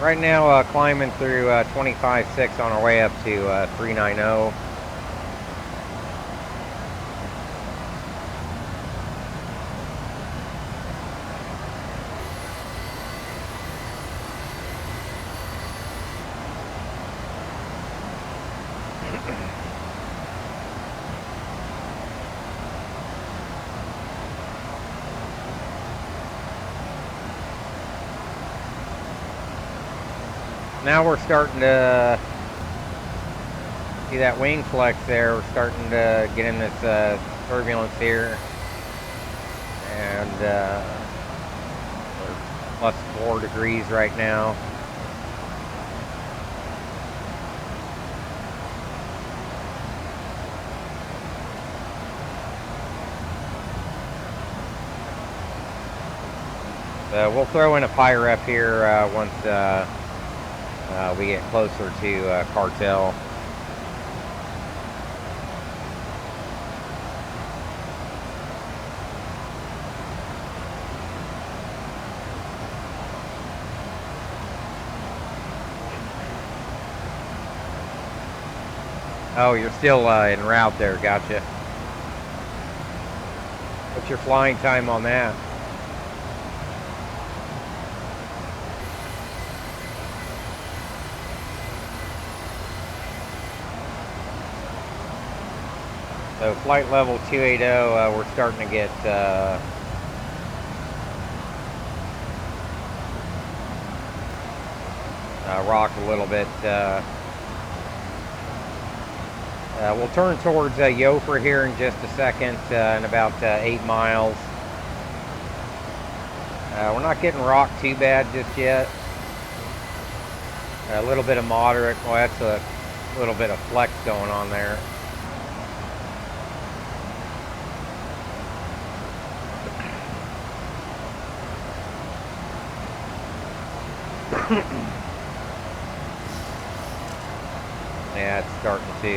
Speaker 1: Right now, climbing through 25.6 on our way up to 390. Now we're starting to see that wing flex there. We're starting to get in this turbulence here. And we're plus 4 degrees right now. We'll throw in a fire up here once we get closer to cartel. Oh, you're still en route there, gotcha. What's your flying time on that? So flight level 280, we're starting to get rocked a little bit. We'll turn towards Yofer here in just a second, in about 8 miles. We're not getting rocked too bad just yet. A little bit of moderate, well, that's a little bit of flex going on there. Yeah, it's starting to,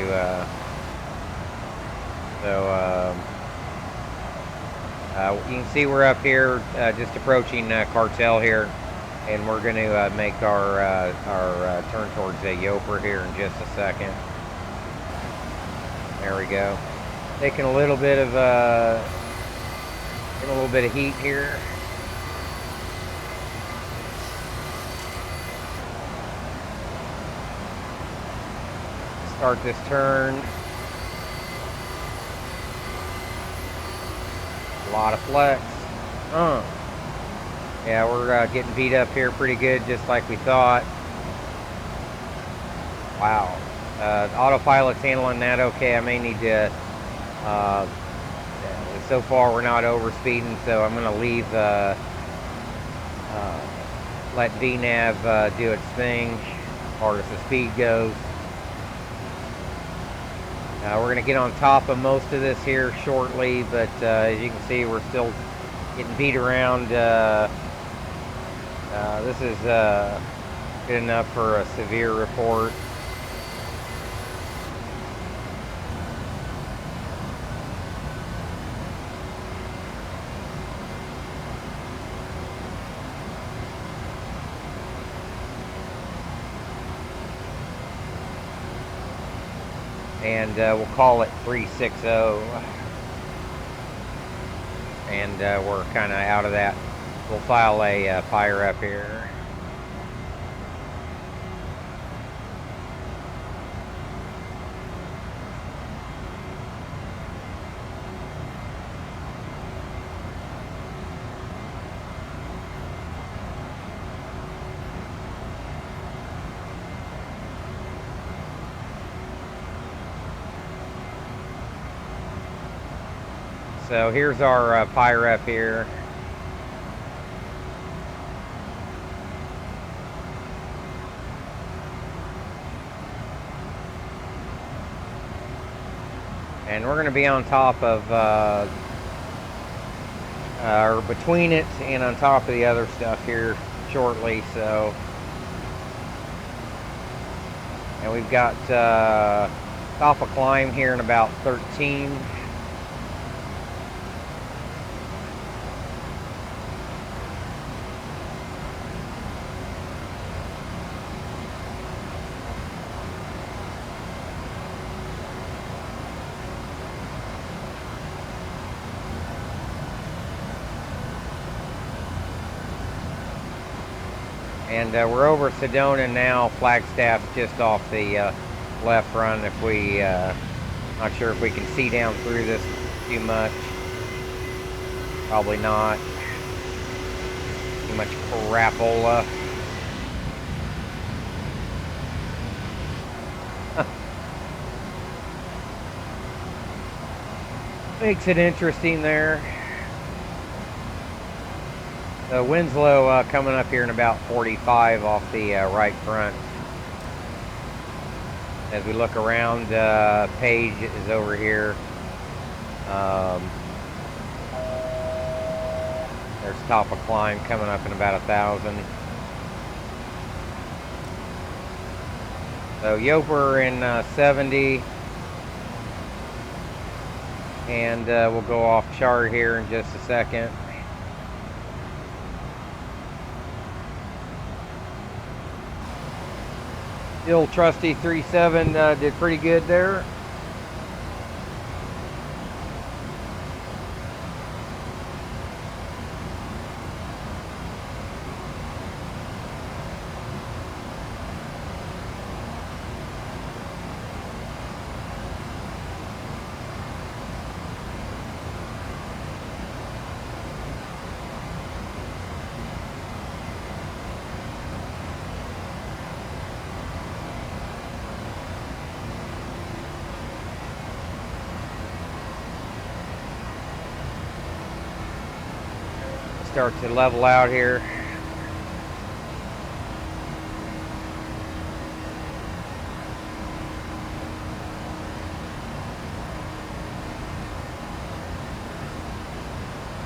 Speaker 1: you can see we're up here, just approaching cartel here, and we're going to make our turn towards Yoper here in just a second. There we go. Taking a little bit of heat here. Start this turn. lot of flex. Yeah, we're getting beat up here pretty good, just like we thought. Wow. Autopilot's handling that okay. I may need to... so far, we're not overspeeding, so I'm going to leave... let VNAV do its thing, as far as the speed goes. We're going to get on top of most of this here shortly, but as you can see, we're still getting beat around. This is good enough for a severe report. And we'll call it 360. And we're kind of out of that. We'll file a fire up here. So here's our fire up here. And we're going to be on top of, or between it and on top of the other stuff here shortly. So, and we've got top of climb here in about 13. And we're over Sedona now. Flagstaff's just off the left run. If we, not sure if we can see down through this too much. Probably not. Too much crapola. Makes it interesting there. Winslow coming up here in about 45 off the right front. As we look around, Page is over here. There's top of climb coming up in about 1,000. So Yoper in 70. And we'll go off chart here in just a second. The old trusty 3.7 did pretty good there. Start to level out here.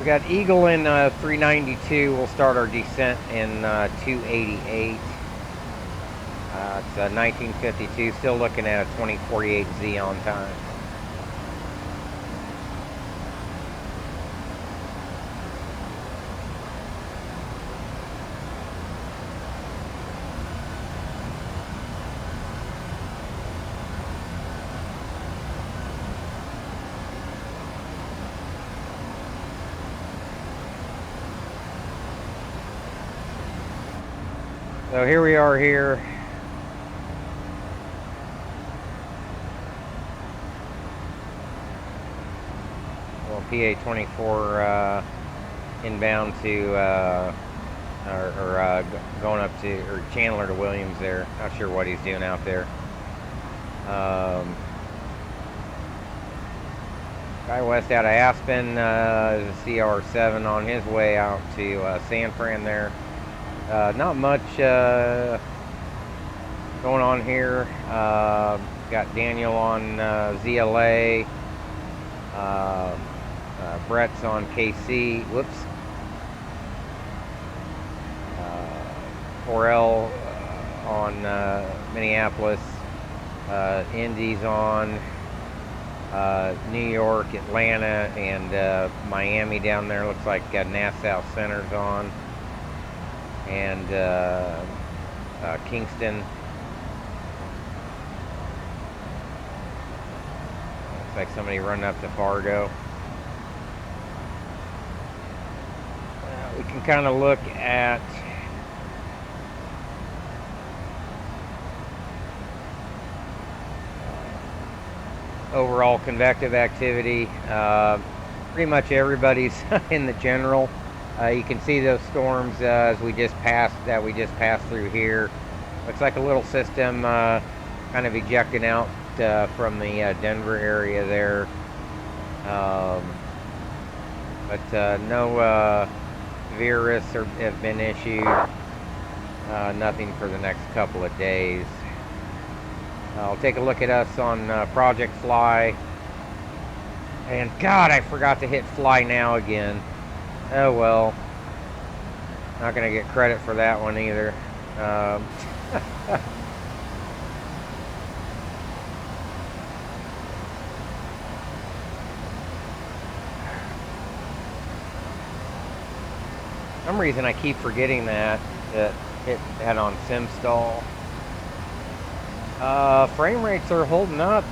Speaker 1: We got Eagle in 392. We'll start our descent in 288. It's 1952. Still looking at a 2048Z on time. So here we are here. We'll Well, PA-24 inbound to, going up to, or Chandler to Williams there. Not sure what he's doing out there. Guy west out of Aspen is a CR7 on his way out to San Fran there. Not much going on here. Got Daniel on ZLA. Brett's on KC. Whoops. Corel on Minneapolis. Indy's on New York, Atlanta, and Miami down there. Looks like Nassau Center's on. And Kingston. Looks like somebody running up to Fargo. We can kind of look at overall convective activity. Pretty much everybody's in the general. You can see those storms as we just passed through here. Looks like a little system kind of ejecting out from the Denver area there. But no severe risks have been issued. Nothing for the next couple of days. I'll take a look at us on Project Fly. And God, I forgot to hit Fly Now again. Oh well. Not going to get credit for that one either. For some reason I keep forgetting that it had on SimStall. Frame rates are holding up.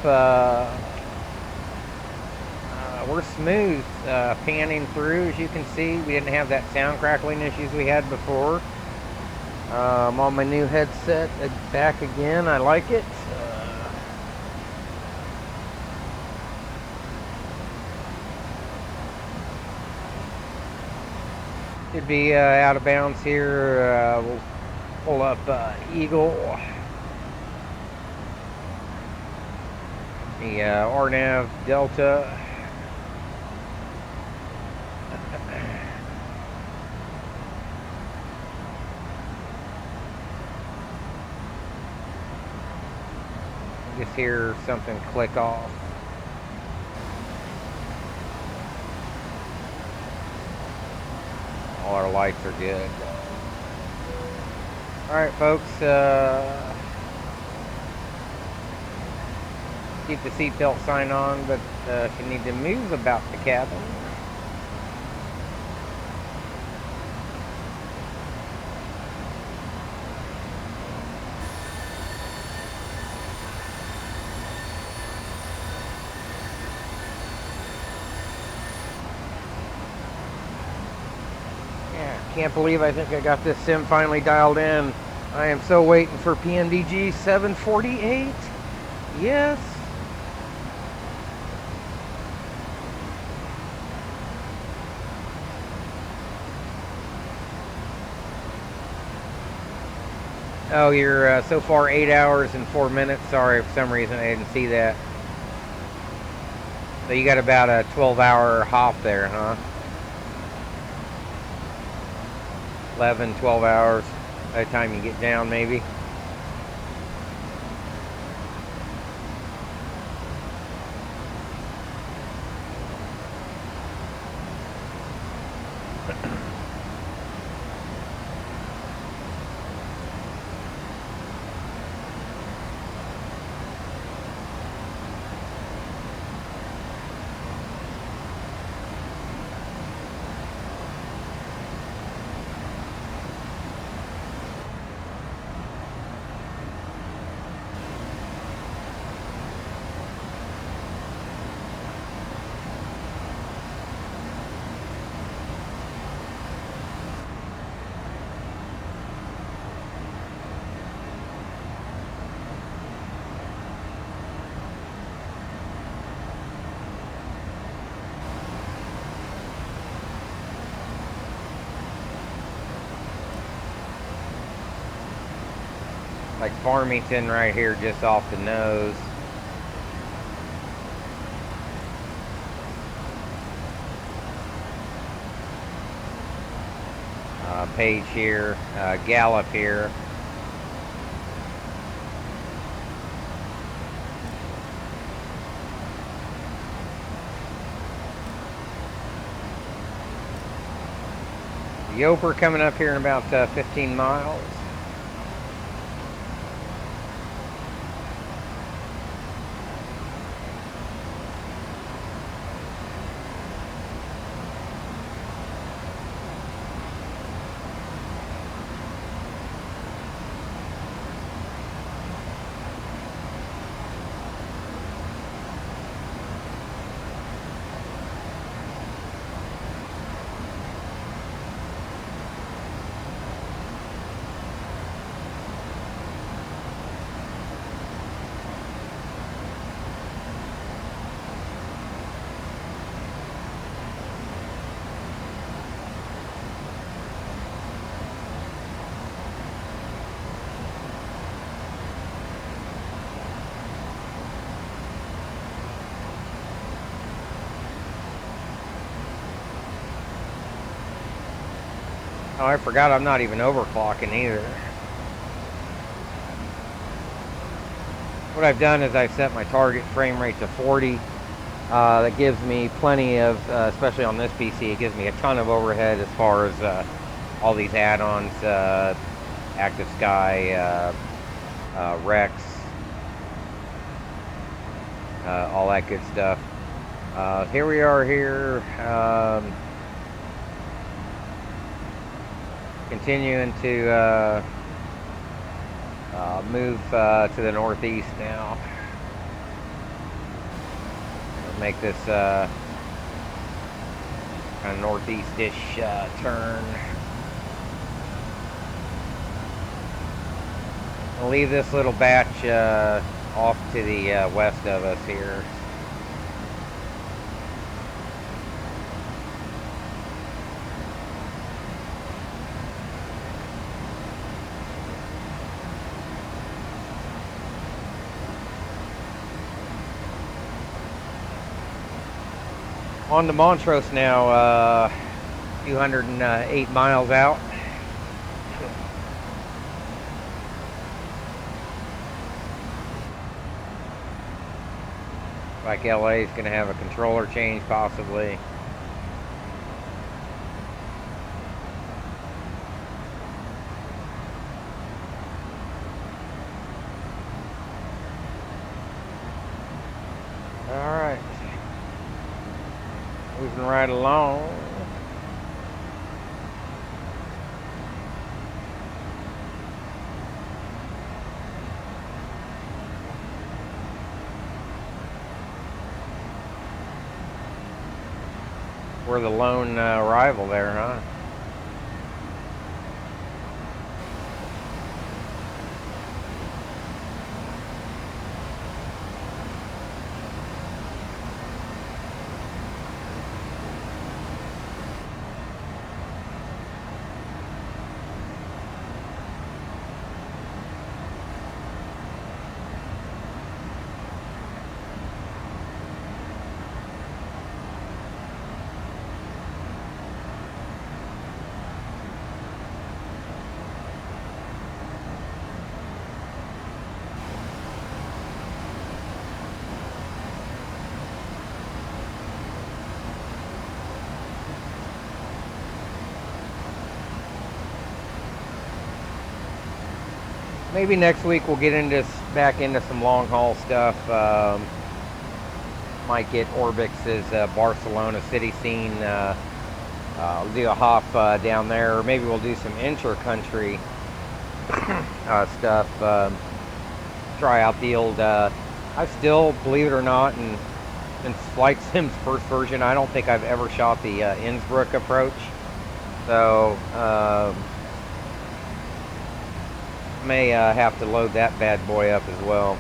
Speaker 1: We're smooth panning through, as you can see. We didn't have that sound crackling issues we had before. I'm on my new headset back again. I like it. Should be out of bounds here. We'll pull up Eagle. The RNAV Delta. Just hear something click off. All our lights are good. Alright folks, keep the seatbelt sign on, but if you need to move about the cabin. Can't believe I think I got this sim finally dialed in. I am so waiting for PMDG 748. Yes. Oh, you're so far 8 hours and 4 minutes. Sorry, for some reason I didn't see that. So you got about a 12-hour hop there, huh? 11, 12 hours by the time you get down, maybe. like Farmington right here, just off the nose. Page here, Gallup here. Yoper coming up here in about 15 miles. Oh, I forgot I'm not even overclocking either. What I've done is I've set my target frame rate to 40. That gives me plenty of, especially on this PC, it gives me a ton of overhead as far as all these add-ons, Active Sky, Rex, all that good stuff. Here we are here. Continuing to move to the northeast now. Make this kind of northeast-ish turn. I'll leave this little batch off to the west of us here. On to Montrose now, 208 miles out. Like LA is going to have a controller change possibly. Alright. Moving right along. We're the lone rival there, huh? Maybe next week we'll get back into some long haul stuff. Might get ORBX's Barcelona city scene. We'll do a hop down there, or maybe we'll do some intra-country stuff. Try out the old. I still, believe it or not, and since Flight Sim's first version, I don't think I've ever shot the Innsbruck approach. So. May have to load that bad boy up as well.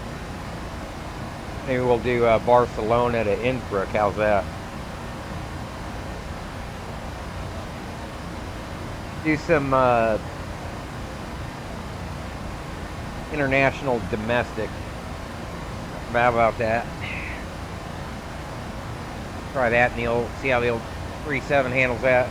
Speaker 1: Maybe we'll do Barcelona to Innsbruck. How's that? Do some international domestic. How about that? Try that and the old, see how the old 3.7 handles that.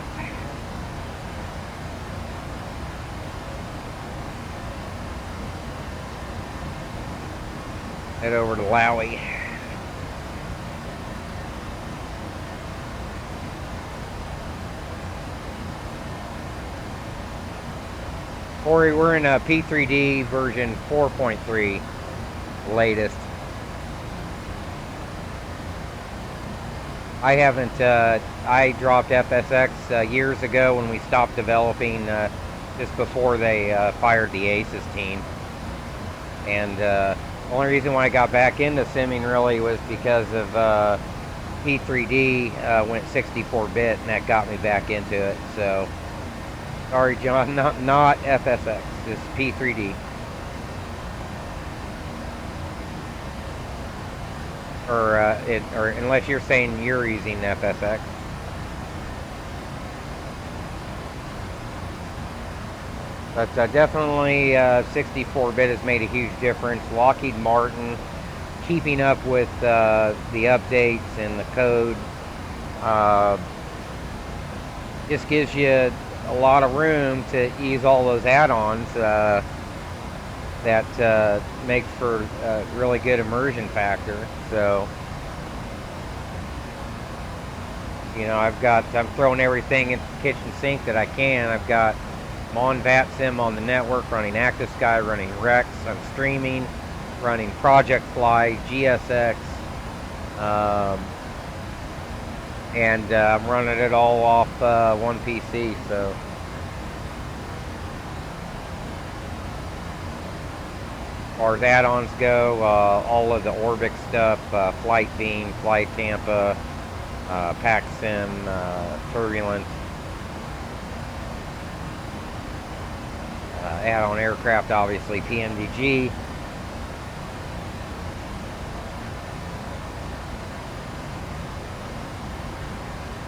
Speaker 1: Head over to Lowy. Corey, we're in a P3D version 4.3, latest. I haven't, I dropped FSX years ago when we stopped developing, just before they fired the Aces team. And the only reason why I got back into simming really was because of P3D went 64-bit, and that got me back into it. So, sorry, John, not FSX, just P3D. Or unless you're saying you're using FSX. But definitely 64-bit has made a huge difference. Lockheed Martin keeping up with the updates and the code just gives you a lot of room to use all those add-ons that makes for a really good immersion factor. So, you know, I'm throwing everything in the kitchen sink that I can. I've got on Vatsim on the network, running ActiveSky, running Rex, I'm streaming, running Project Fly, GSX, and I'm running it all off one PC. So, as far as add-ons go, all of the ORBX stuff, Flight Beam, Flight Tampa, PAC-Sim, Turbulence, add-on aircraft, obviously PMDG.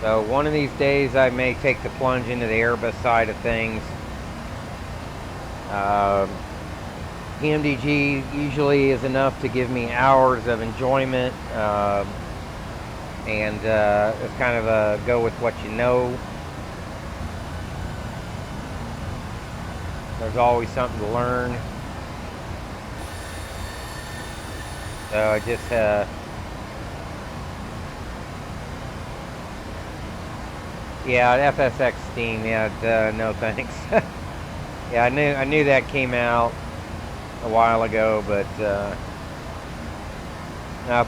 Speaker 1: So one of these days I may take the plunge into the Airbus side of things. PMDG usually is enough to give me hours of enjoyment, and it's kind of a go with what you know. There's always something to learn. So I just yeah, FSX Steam, yeah, no thanks. Yeah, I knew that came out a while ago, but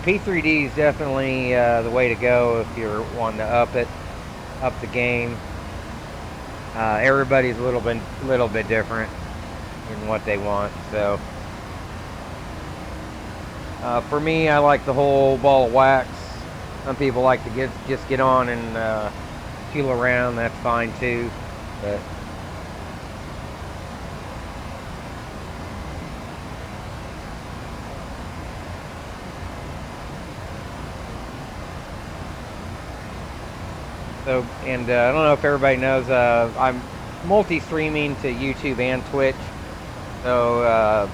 Speaker 1: P3D is definitely the way to go if you're wanting to up the game. Everybody's a little bit different in what they want. So for me, I like the whole ball of wax. Some people like to just get on and feel around. That's fine too, but so, and I don't know if everybody knows, I'm multi-streaming to YouTube and Twitch. So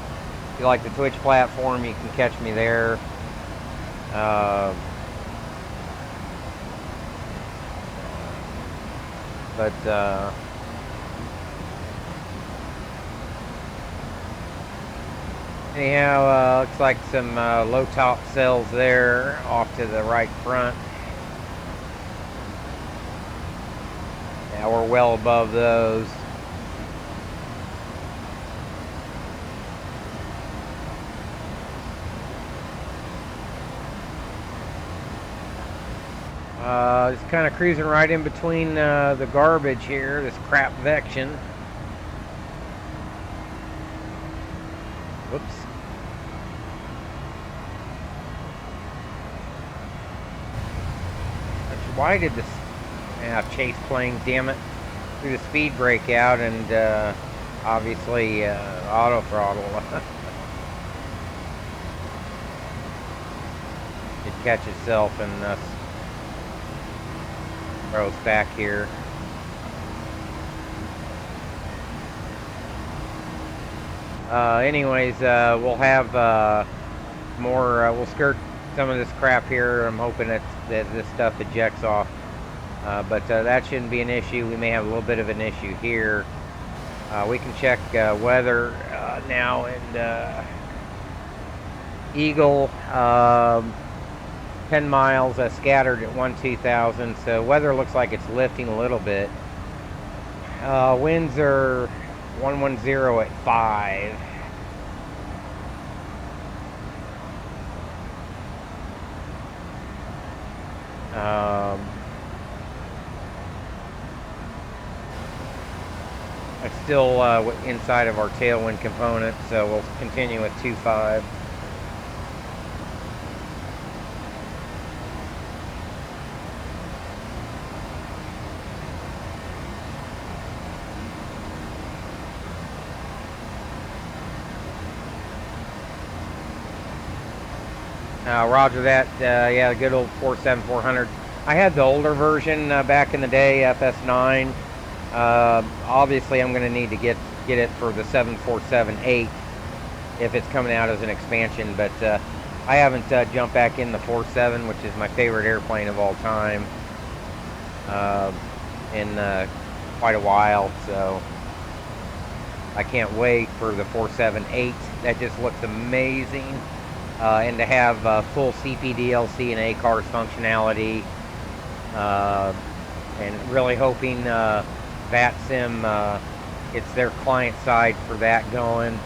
Speaker 1: if you like the Twitch platform, you can catch me there. But anyhow, looks like some low top cells there off to the right front. Yeah, we're well above those. Just kind of cruising right in between the garbage here, this crap vection. Whoops. Why did this chase plane, damn it, through the speed breakout and obviously auto throttle. It catch itself and throws back here. Anyways, we'll have more. We'll skirt some of this crap here. I'm hoping that this stuff ejects off, but that shouldn't be an issue. We may have a little bit of an issue here. We can check weather now, and Eagle 10 miles scattered at 1-2000. So weather looks like it's lifting a little bit. Winds are 110 at 5. It's still inside of our tailwind component, so we'll continue with 2.5. Roger that. Yeah, the good old 47400. I had the older version back in the day, FS9. Obviously, I'm going to need to get it for the 7478 if it's coming out as an expansion. But I haven't jumped back in the 47, which is my favorite airplane of all time, in quite a while. So I can't wait for the 478. That just looks amazing. And to have full CPDLC and ACARS functionality, and really hoping Vatsim gets their client side for that going.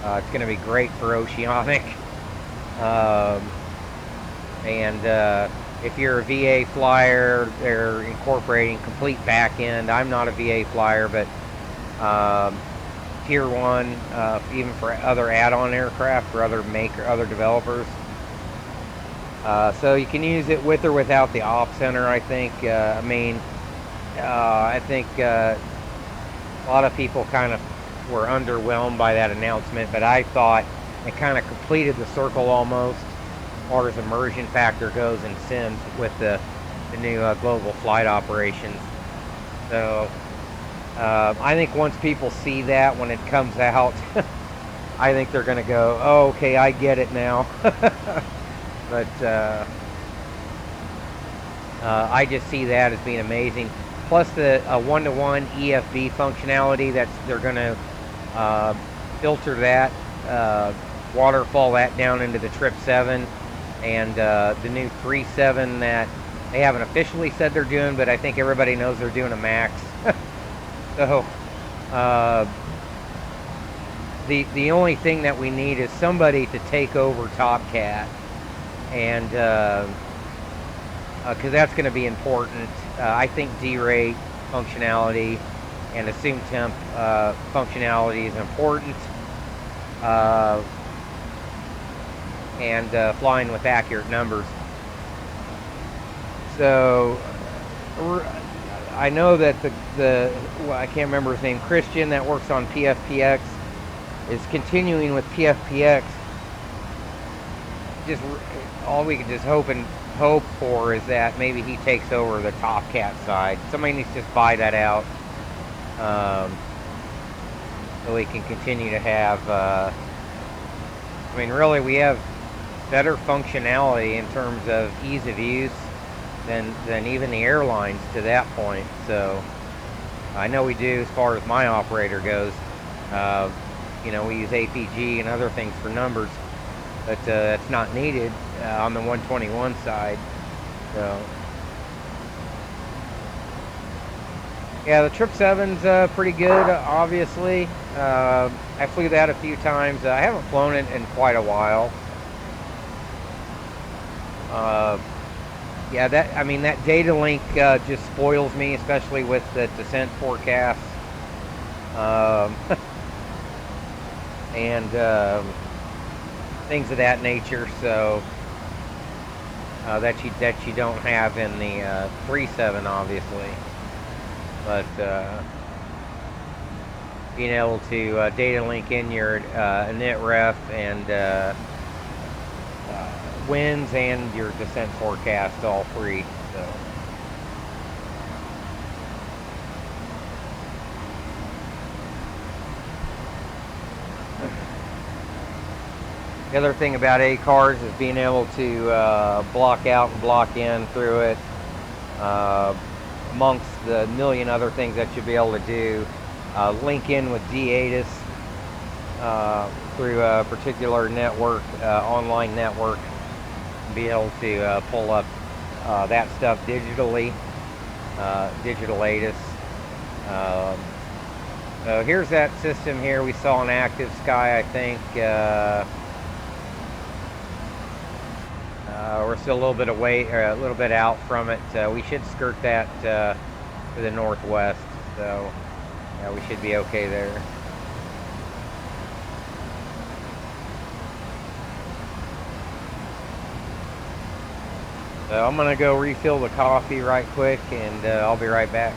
Speaker 1: It's going to be great for Oceanic. And if you're a VA flyer, they're incorporating complete back end. I'm not a VA flyer, but Tier 1, even for other add-on aircraft for other developers. So you can use it with or without the op center, I think. I think a lot of people kind of were underwhelmed by that announcement, but I thought it kind of completed the circle almost, as far as immersion factor goes in sims with the new global flight operations. So I think once people see that when it comes out, I think they're going to go, oh, okay, I get it now. But I just see that as being amazing. Plus the one-to-one EFB functionality, they're going to filter that, waterfall that down into the Trip 7, and the new 3.7 that they haven't officially said they're doing, but I think everybody knows they're doing a MAX. So the only thing that we need is somebody to take over TOPCAT, and because that's going to be important. I think D-rate functionality and assume temp functionality is important, and flying with accurate numbers. So I know that I can't remember his name, Christian, that works on PFPX, is continuing with PFPX. Just all we can just hope for is that maybe he takes over the TOPCAT side. Somebody needs to just buy that out, so we can continue to have. Really, we have better functionality in terms of ease of use than even the airlines to that point. So I know we do as far as my operator goes. We use APG and other things for numbers, but it's not needed on the 121 side. So yeah, the Trip 7's pretty good, obviously. I flew that a few times. I haven't flown it in quite a while. Yeah, that data link just spoils me, especially with the descent forecast, and things of that nature. So that you don't have in the 3.7, obviously. But being able to data link in your init ref and winds and your descent forecast, all three. So The other thing about A cards is being able to block out and block in through it, amongst the million other things that you'll be able to do. Link in with D8s through a particular network, online network, be able to pull up that stuff digitally, digital ATIS. So here's that system here. We saw an active sky, I think. We're still a little bit away, or a little bit out from it. We should skirt that to the northwest, so yeah, we should be okay there. So I'm gonna go refill the coffee right quick, and I'll be right back.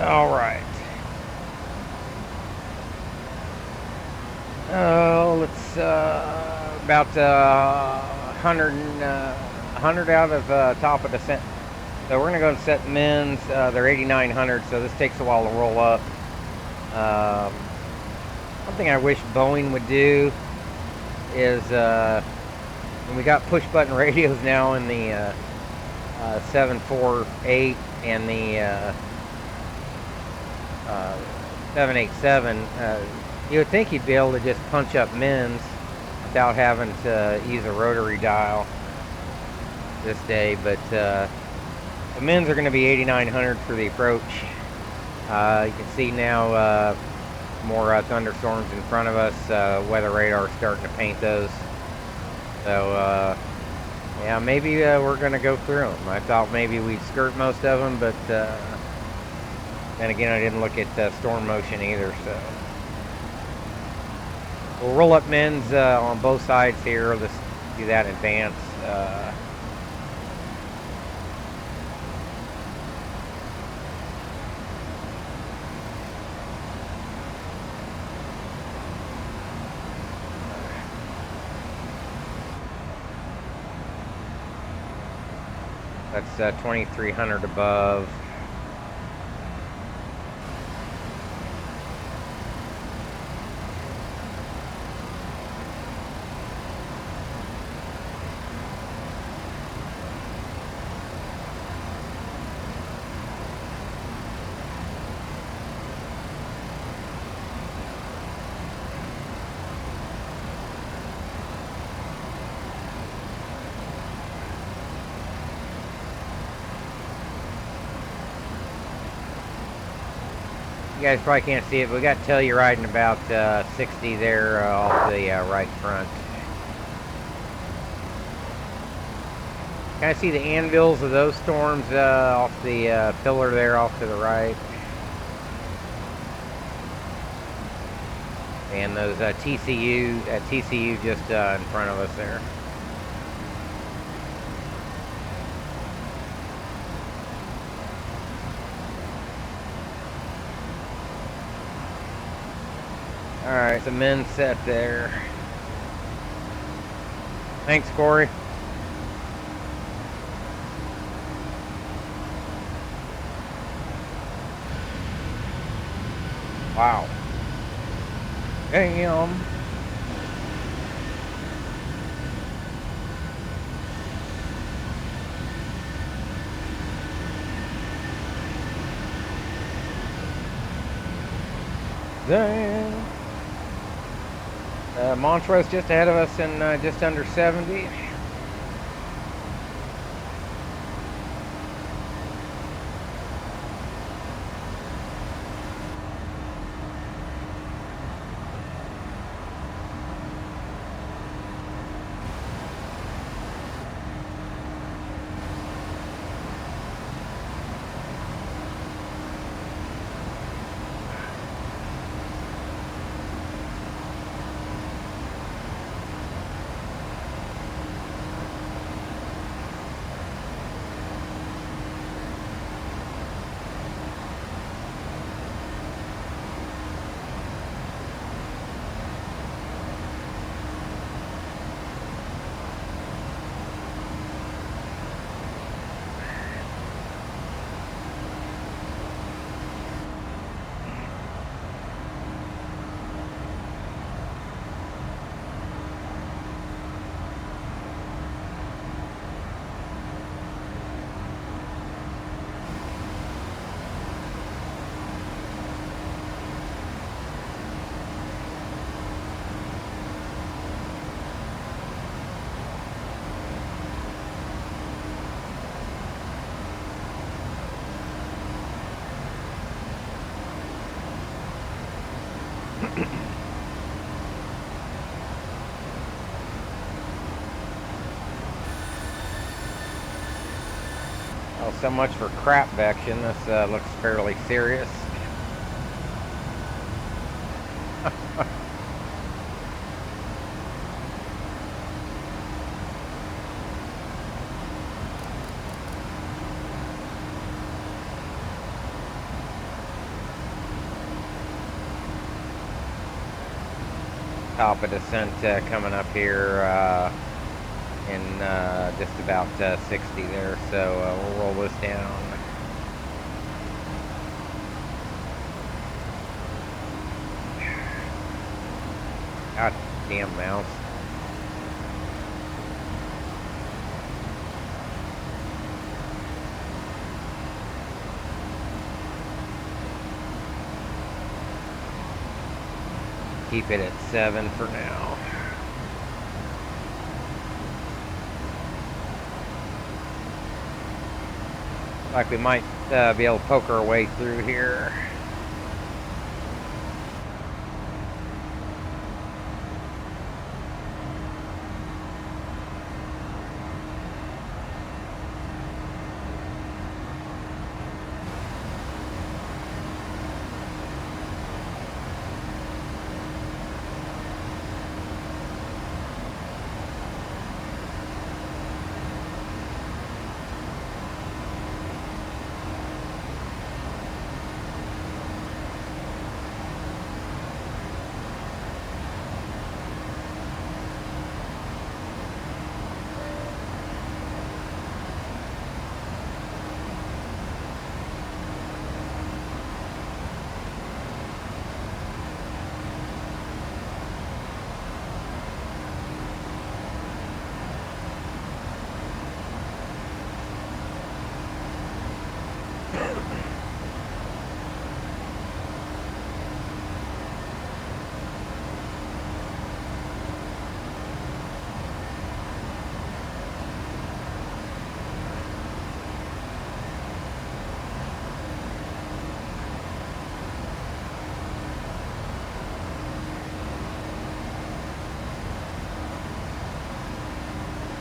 Speaker 1: All right. Let's about 100 out of top of descent. So we're gonna go and set mins. They're 8,900, so this takes a while to roll up. One thing I wish Boeing would do is when we got push button radios now in the 748 and the 787, you would think you'd be able to just punch up mins without having to use a rotary dial this day, but the mins are going to be 8,900 for the approach. You can see now more thunderstorms in front of us. Weather radar is starting to paint those. So yeah, maybe we're going to go through them. I thought maybe we'd skirt most of them, but then again, I didn't look at storm motion either. So we'll roll up mins on both sides here. Let's do that in advance. That's 2,300 above. You guys probably can't see it, but we got Telluride about 60 there off the right front. Kind of see the anvils of those storms off the pillar there off to the right. And those TCU just in front of us there. Alright, the men set there. Thanks, Corey. Wow. Damn. Damn. Montrose just ahead of us in just under 70. Well, so much for crap vection. This looks fairly serious. Top of descent coming up here in just about 60 there, so we'll roll this down. God damn mouse. Keep it at 7 for now. Like we might be able to poke our way through here.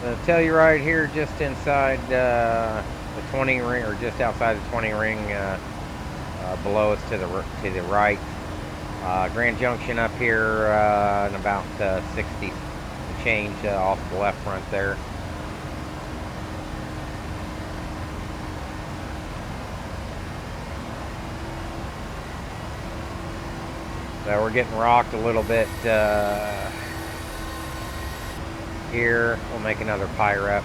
Speaker 1: The Telluride here, just inside the 20 ring, or just outside the 20 ring, below us to the right. Grand Junction up here, and about 60 change off the left front there. So we're getting rocked a little bit here. We'll make another pie-rep.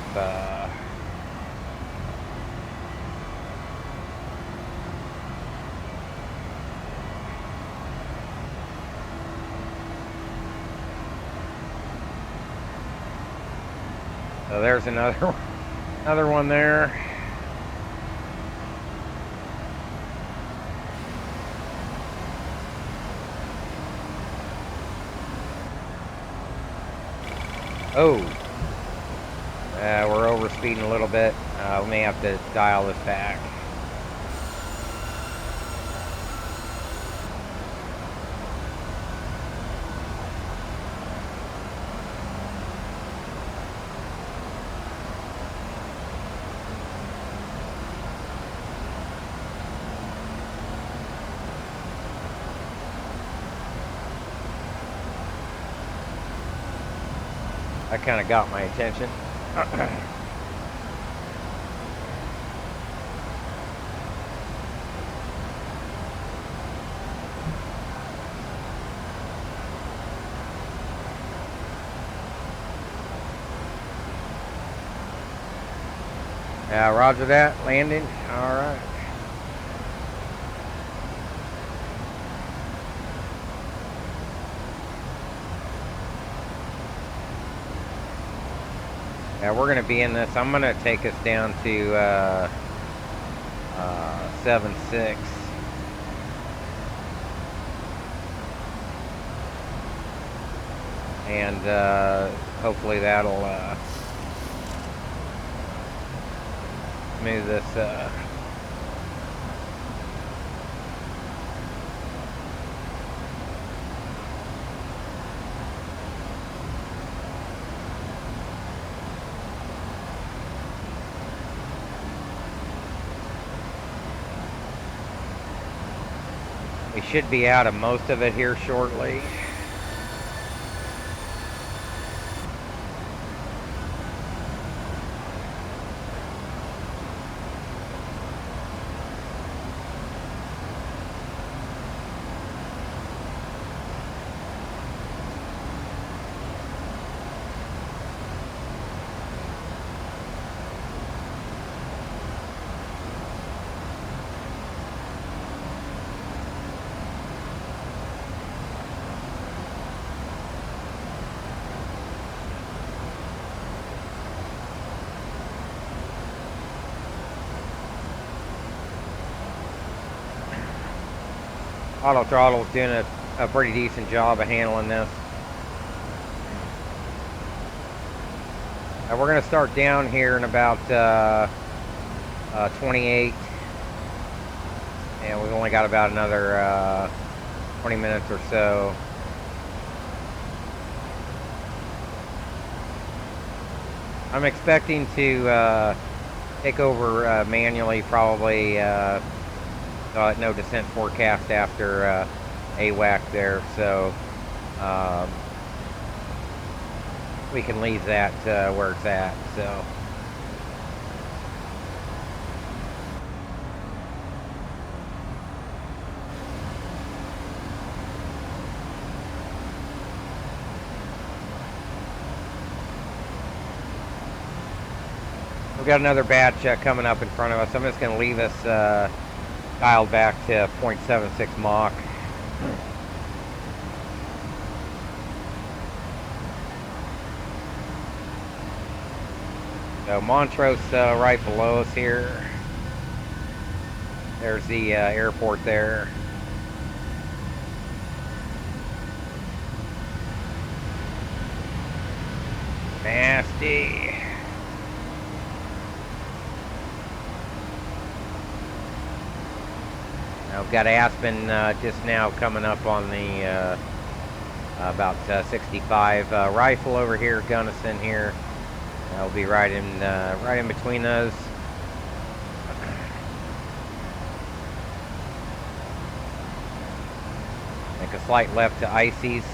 Speaker 1: So there's another one there. Oh, we're over speeding a little bit. We may have to dial this back. That kind of got my attention. Yeah, roger that. Landing. All right. Yeah, we're going to be in this. I'm going to take us down to 7.6. And hopefully that'll smooth this. We should be out of most of it here shortly. Auto Throttle's doing a pretty decent job of handling this. We're going to start down here in about 28. And we've only got about another 20 minutes or so. I'm expecting to take over manually, probably no descent forecast after AWAC there, so we can leave that where it's at. So we've got another batch coming up in front of us. I'm just going to leave us dialed back to 0.76 Mach. So Montrose right below us here. There's the airport there. Nasty. I've got Aspen just now coming up on the about 65. Rifle over here, Gunnison here. I'll be right in between those. Make a slight left to Ices.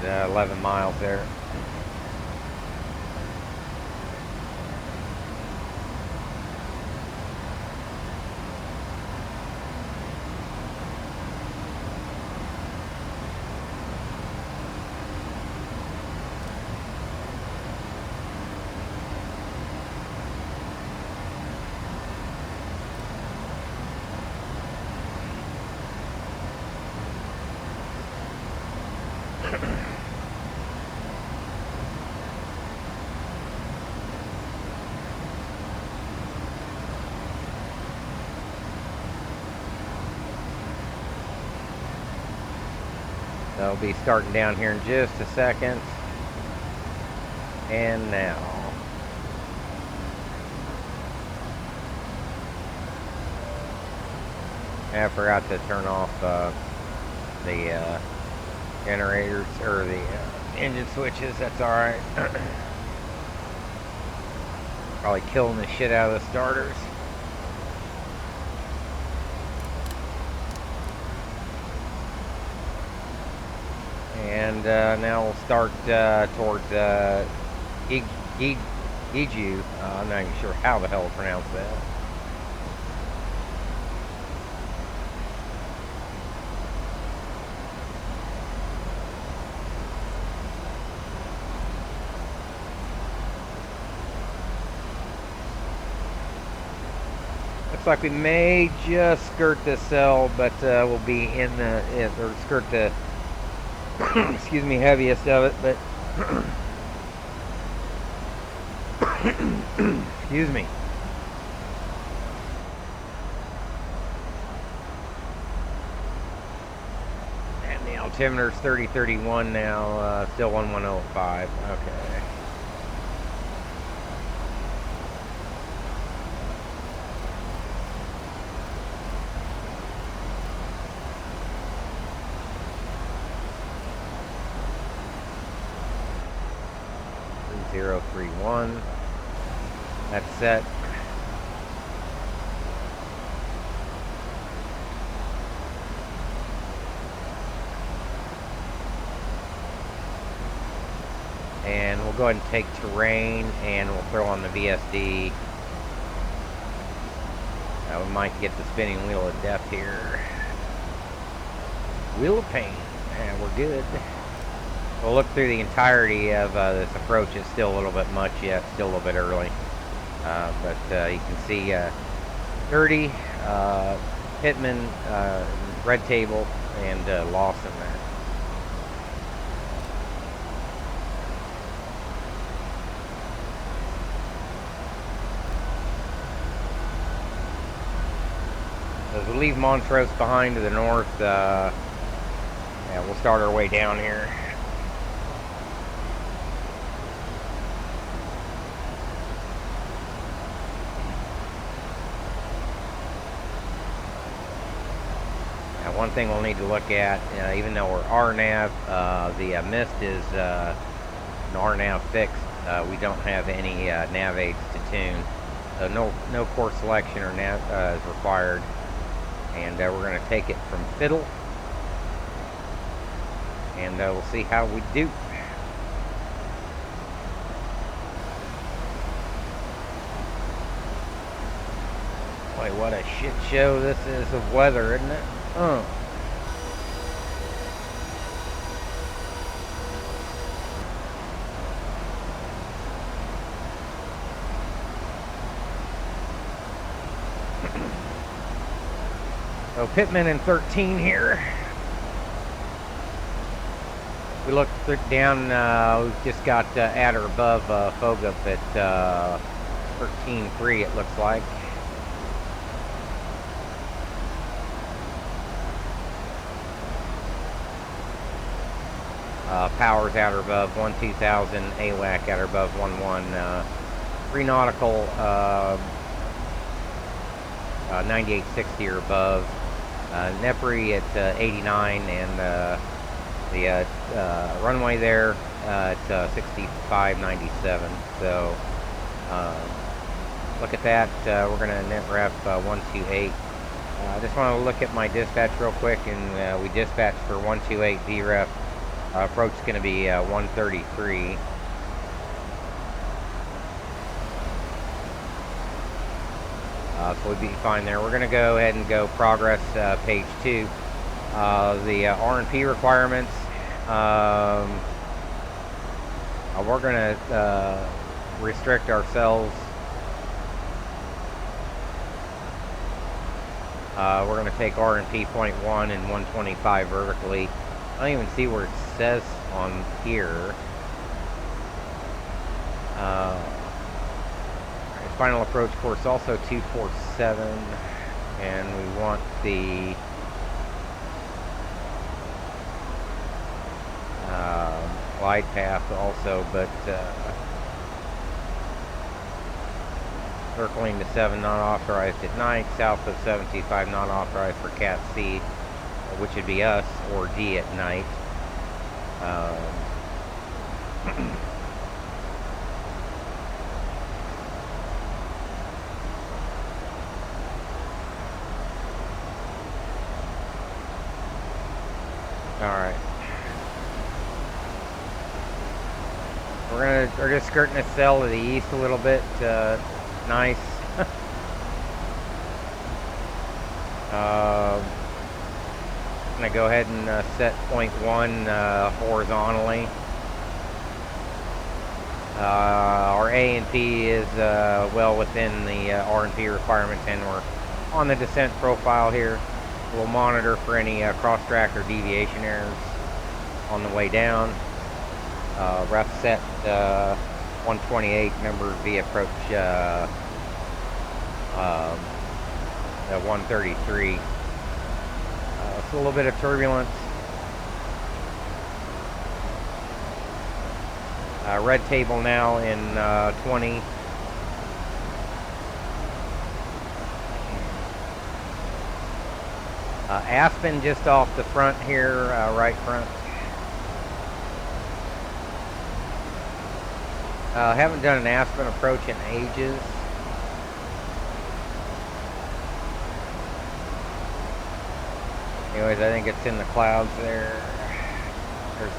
Speaker 1: The 11 miles there. They'll be starting down here in just a second. And now. I forgot to turn off the generators or the engine switches. That's alright. Probably killing the shit out of the starters. And now we'll start towards Iju. I'm not even sure how the hell to pronounce that. Looks like we may just skirt the cell, but we'll be in the or skirt the excuse me, heaviest of it, but excuse me. And the altimeter's 3031 now, still 1105. Okay. Zero 31. That's set. And we'll go ahead and take terrain, and we'll throw on the VSD. We might get the spinning wheel of death here. Wheel of pain. And we're good. We'll look through the entirety of this approach. It's still a little bit much yet, still a little bit early. But you can see Dirty, Hitman, Red Table, and Lawson there. As we leave Montrose behind to the north, yeah, we'll start our way down here. One thing we'll need to look at, even though we're RNAV, the mist is an RNAV fixed. We don't have any nav aids to tune, so no course selection or nav is required. And we're going to take it from fiddle, and we'll see how we do. Boy, what a shit show this is of weather, isn't it? So Pittman in 13 here. We look down, we've just got at or above Fogup at 13.3 it looks like. Power's out or above 12000, AWAC out or above 11, 3 nautical, 9860 or above. Nepri at 89, and the runway there at 6597. So look at that. We're going to NetRef 128. I just want to look at my dispatch real quick, and we dispatched for 128 VREF. Approach is going to be 133. So we'll be fine there. We're going to go ahead and go progress page 2. The R&P requirements. We're going to restrict ourselves. We're going to take R&P 0.1 and 125 vertically. I don't even see where it says on here. Final approach course also 247, and we want the glide path also, but circling to 7 not authorized at night, south of 725 not authorized for Cat C, which would be us, or D at night. Alright. We're just skirting the cell to the east a little bit. Nice. I'm going to go ahead and set 0.1 horizontally. Our A and P is well within the R and P requirements, and we're on the descent profile here. We'll monitor for any cross-track or deviation errors on the way down. Ref set 128, number V approach 133. So a little bit of turbulence. Red table now in 20. Aspen just off the front here, right front. Haven't done an Aspen approach in ages. Anyways, I think it's in the clouds there. There's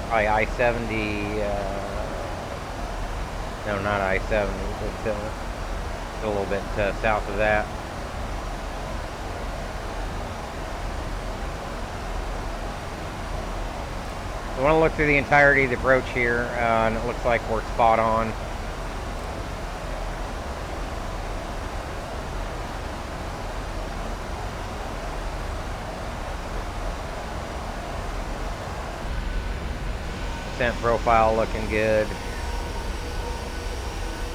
Speaker 1: probably I-70. No, not I-70, but a little bit south of that. I want to look through the entirety of the approach here, and it looks like we're spot on. Descent profile looking good.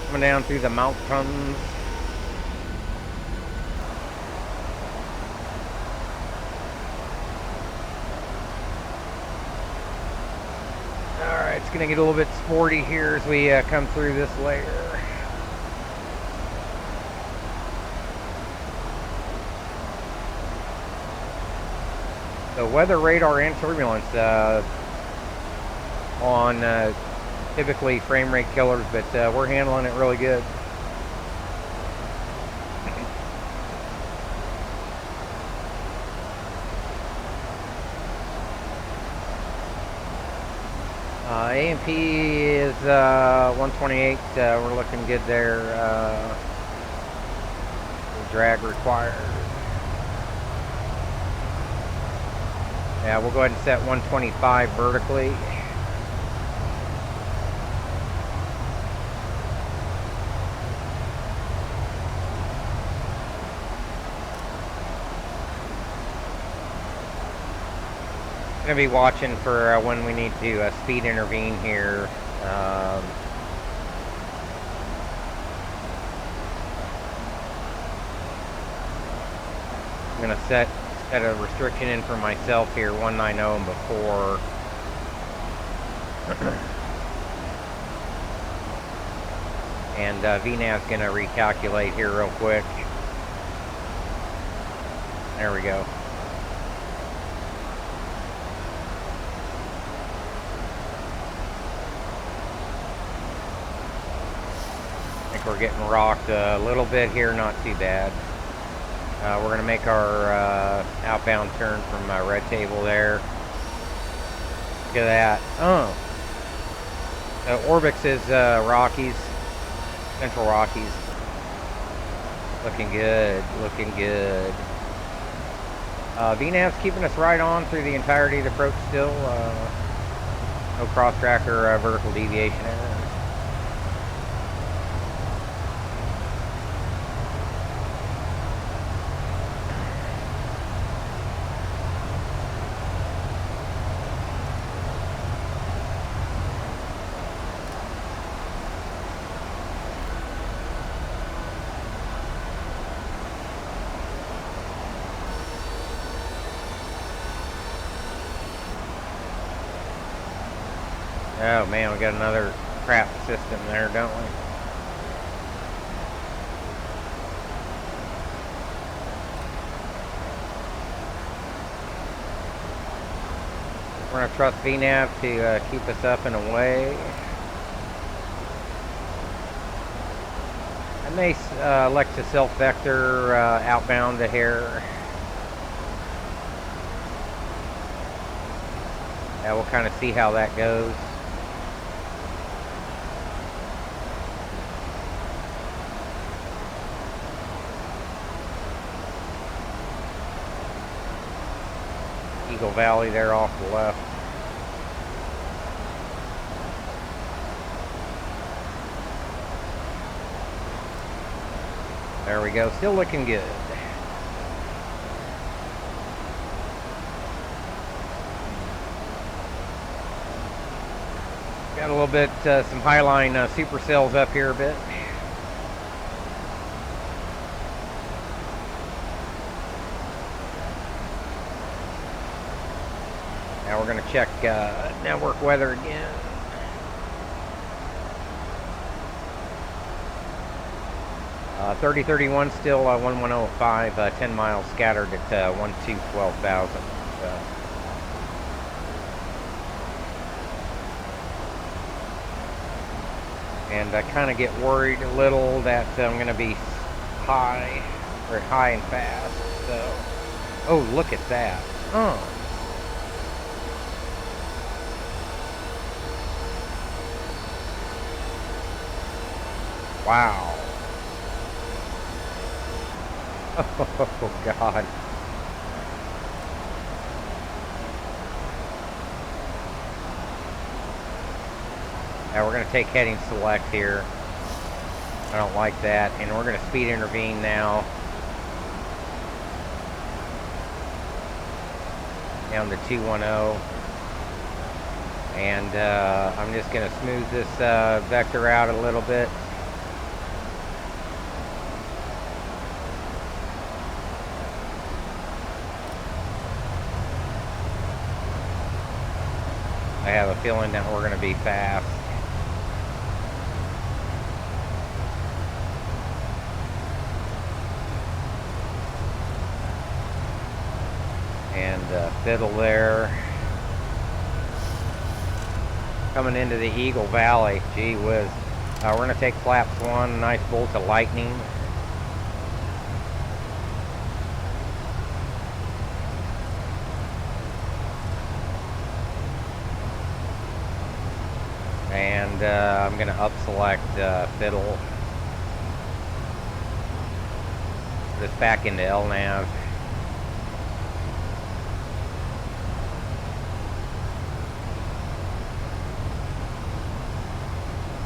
Speaker 1: Coming down through the mountains. It's going to get a little bit sporty here as we come through this layer. The weather radar and turbulence on typically frame rate killers, but we're handling it really good. AMP is 128. We're looking good there. Drag required. Yeah, we'll go ahead and set 125 vertically. Going to be watching for when we need to speed intervene here. I'm going to set a restriction in for myself here, 190 and before. And VNAV's going to recalculate here real quick. There we go. I think we're getting rocked a little bit here, not too bad. We're going to make our outbound turn from red table there. Look at that. Oh. ORBX is Rockies. Central Rockies. Looking good. Looking good. VNAV's keeping us right on through the entirety of the approach still. No cross-tracker vertical deviation errors. Oh man, we got another crap system there, don't we? We're going to trust VNAV to keep us up and away. I may elect to self-vector outbound to here. Yeah, we'll kind of see how that goes. Eagle Valley there off the left. There we go, still looking good. Got a little bit, some highline supercells up here a bit. Now we're going to check network weather again. Uh, 3031 still 11005, 10 miles scattered at 12,000. And I kind of get worried a little that I'm going to be high, or high and fast. So, oh, look at that. Oh. Wow. Oh, God. Now we're going to take heading select here. I don't like that. And we're going to speed intervene now. Down to 210. And I'm just going to smooth this vector out a little bit. I have a feeling that we're going to be fast. And fiddle there. Coming into the Eagle Valley. Gee whiz. We're going to take flaps 1, nice bolt of lightning. And I'm going to up select fiddle. Put this back into LNAV.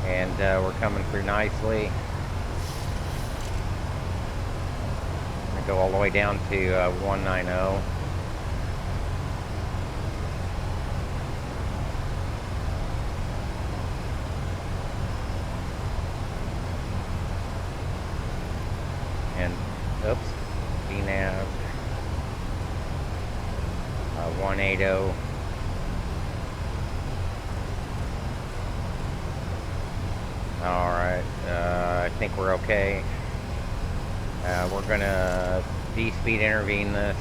Speaker 1: And we're coming through nicely. I'm going to go all the way down to 190. And, oops, VNAV, 180. Alright, think we're okay. We're gonna D-speed intervene this.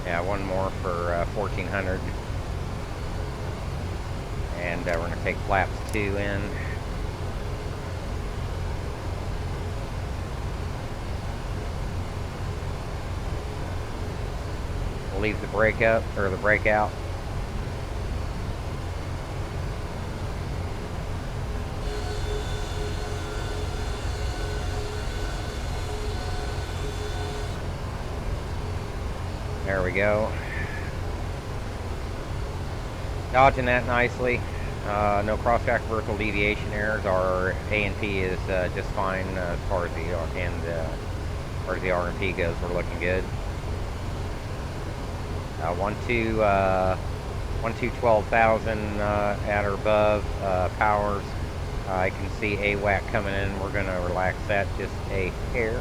Speaker 1: Yeah, one more for 1400. And we're gonna take flaps 2 in. We'll leave the brake up, or the brake out. There we go. Dodging that nicely. No cross-track vertical deviation errors. Our A&P is just fine as far as the R&P goes. We're looking good. 12,000 at or above powers. I can see AWAC coming in. We're going to relax that just a hair.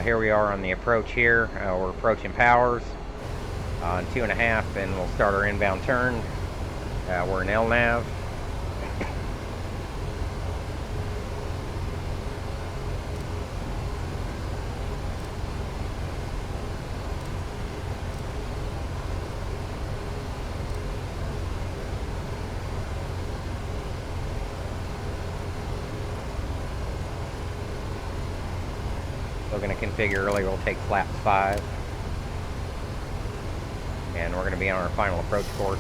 Speaker 1: Here we are on the approach here. We're approaching powers on 2.5, and we'll start our inbound turn. We're in LNAV. We're going to configure early. We'll take flaps 5. And we're going to be on our final approach course.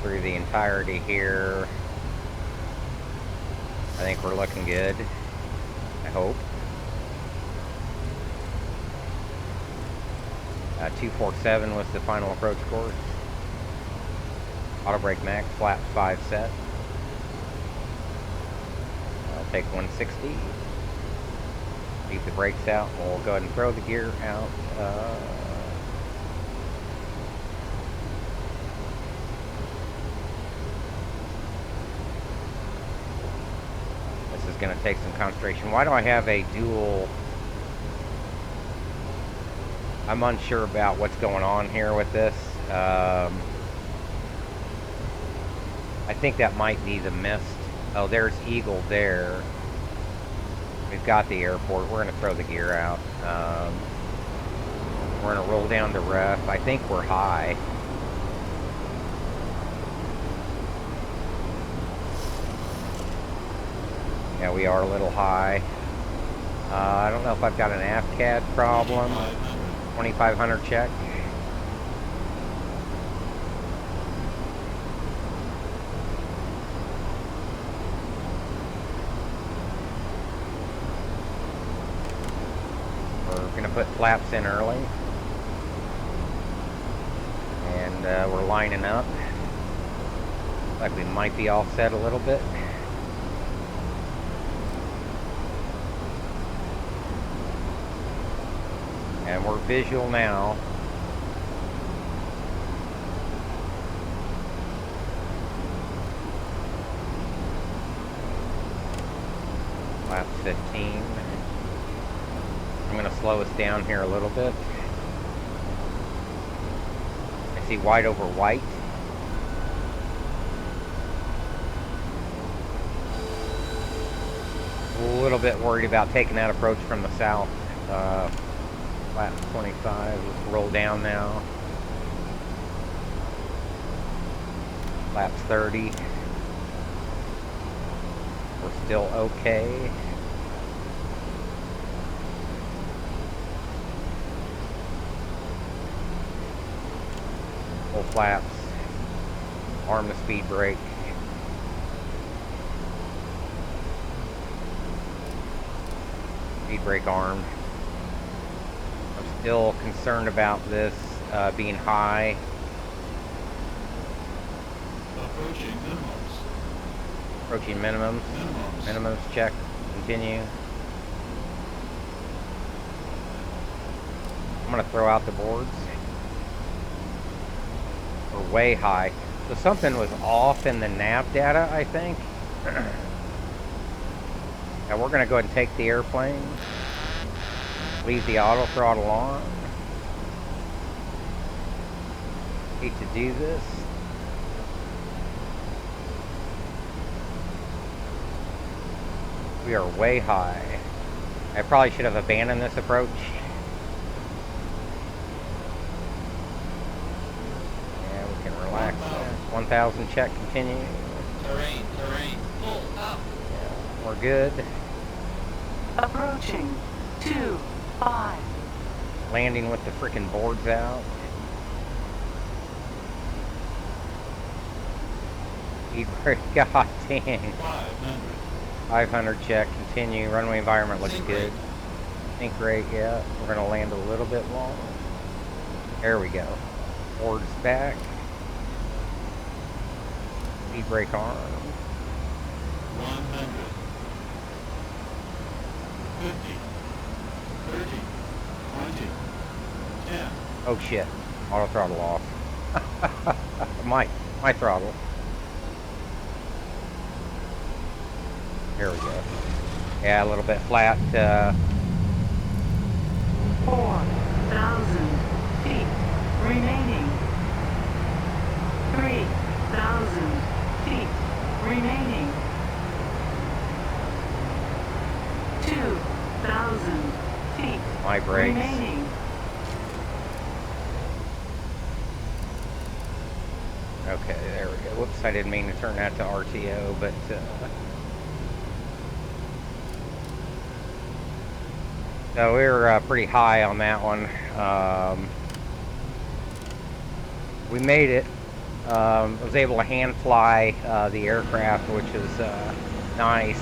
Speaker 1: Through the entirety here. I think we're looking good. I hope. 247 was the final approach course. Auto brake max, flaps 5 set. Take 160. Leave the brakes out. We'll go ahead and throw the gear out. This is going to take some concentration. Why do I have a dual? I'm unsure about what's going on here with this. I think that might be the mist. Oh, there's Eagle there. We've got the airport. We're going to throw the gear out. We're going to roll down to ref. I think we're high. Yeah, we are a little high. I don't know if I've got an AFCAD problem. 2500 check. Put flaps in early, and we're lining up. Like we might be offset a little bit. And we're visual now. Flaps 15. I'm going to slow us down here a little bit. I see white over white. A little bit worried about taking that approach from the south. Flaps 25. Let's roll down now. Flaps 30. We're still okay. Full flaps, arm the speed brake. Speed brake armed. I'm still concerned about this being high.
Speaker 3: Approaching minimums.
Speaker 1: Approaching minimums. Minimums check. Continue. I'm gonna throw out the boards. We're way high. So something was off in the nav data, I think. Now we're gonna go ahead and take the airplane. Leave the auto throttle on. Hate to do this. We are way high. I probably should have abandoned this approach. Yeah, we can relax there. 1,000 check, continue.
Speaker 3: Terrain, full up.
Speaker 1: Yeah, we're good.
Speaker 4: Approaching 2-5.
Speaker 1: Landing with the freaking boards out. God dang. 500 check, continue. Runway environment looks good. Think rate, yeah. We're gonna land a little bit long. There we go. Boards back. Speed brake on.
Speaker 3: 100. 50. 30. 20. 10.
Speaker 1: Oh shit. Auto throttle off. my throttle. Here we go. Yeah, a little bit flat.
Speaker 4: 4,000 feet remaining. 3,000 feet remaining. 2,000 feet
Speaker 1: My brakes.
Speaker 4: remaining.
Speaker 1: Okay, there we go. Whoops, I didn't mean to turn that to RTO, but so we were pretty high on that one. We made it. Was able to hand fly the aircraft, which is nice.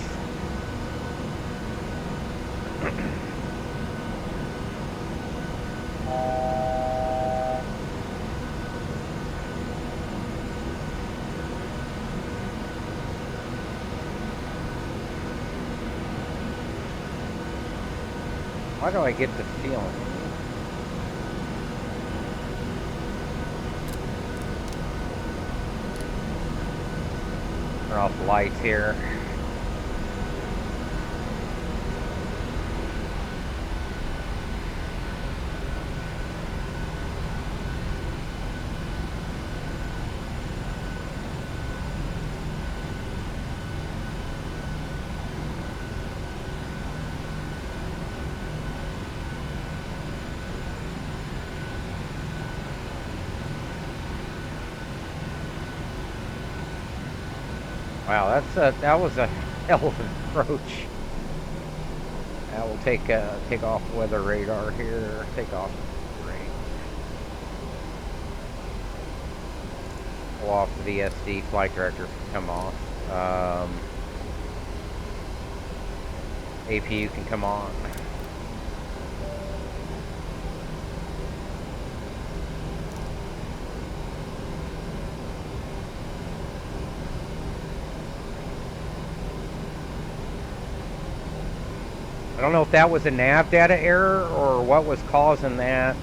Speaker 1: Why do I get the feeling? Turn off the lights here. Wow, that was a hell of an approach. I will take off weather radar here. Take off range. Pull off the VSD. Flight director can come off. APU can come on. I don't know if that was a nav data error or what was causing that,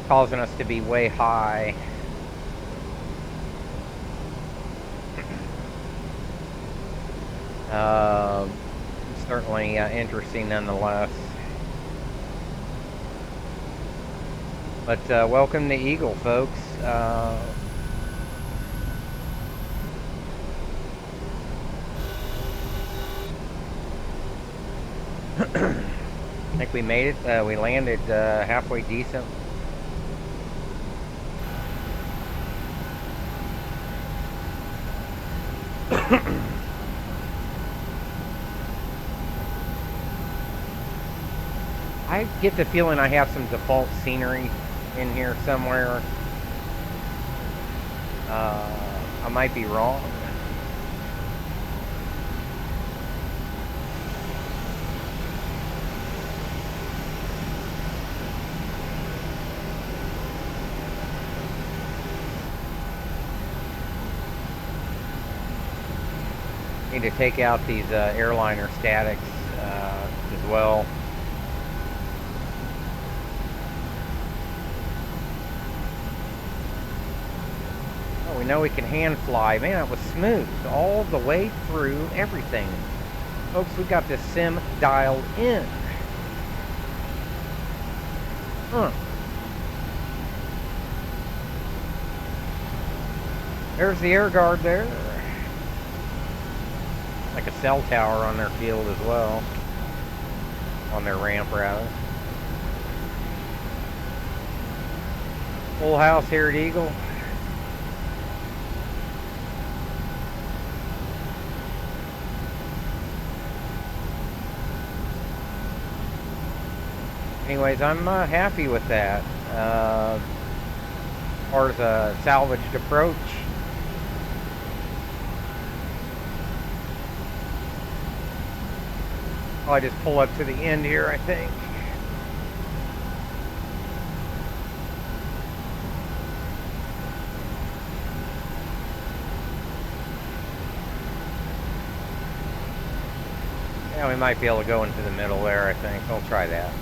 Speaker 1: causing us to be way high. Certainly interesting nonetheless. But welcome to Eagle, folks. I think we made it. We landed halfway decent. I get the feeling I have some default scenery in here somewhere. I might be wrong. Need to take out these airliner statics as well. Oh, we know we can hand fly. Man, it was smooth all the way through everything. Folks, we got this sim dialed in. Huh. There's the air guard there. Like a cell tower on their field as well. On their ramp, rather. Full house here at Eagle. Anyways, I'm happy with that. As far as a salvaged approach, I'll just pull up to the end here, I think. Yeah, we might be able to go into the middle there, I think. We'll try that.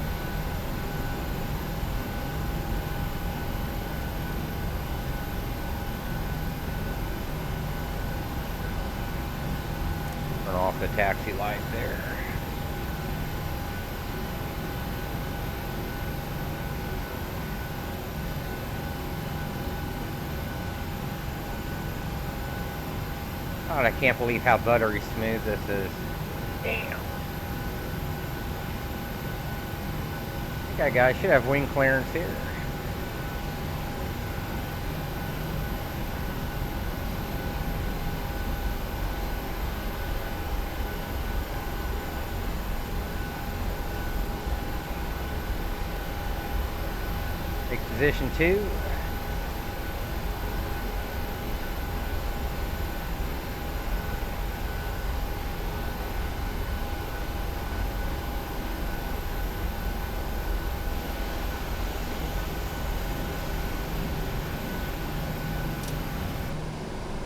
Speaker 1: Turn off the taxi light there. God, I can't believe how buttery smooth this is. Damn. Okay, guys, should have wing clearance here. Take position 2.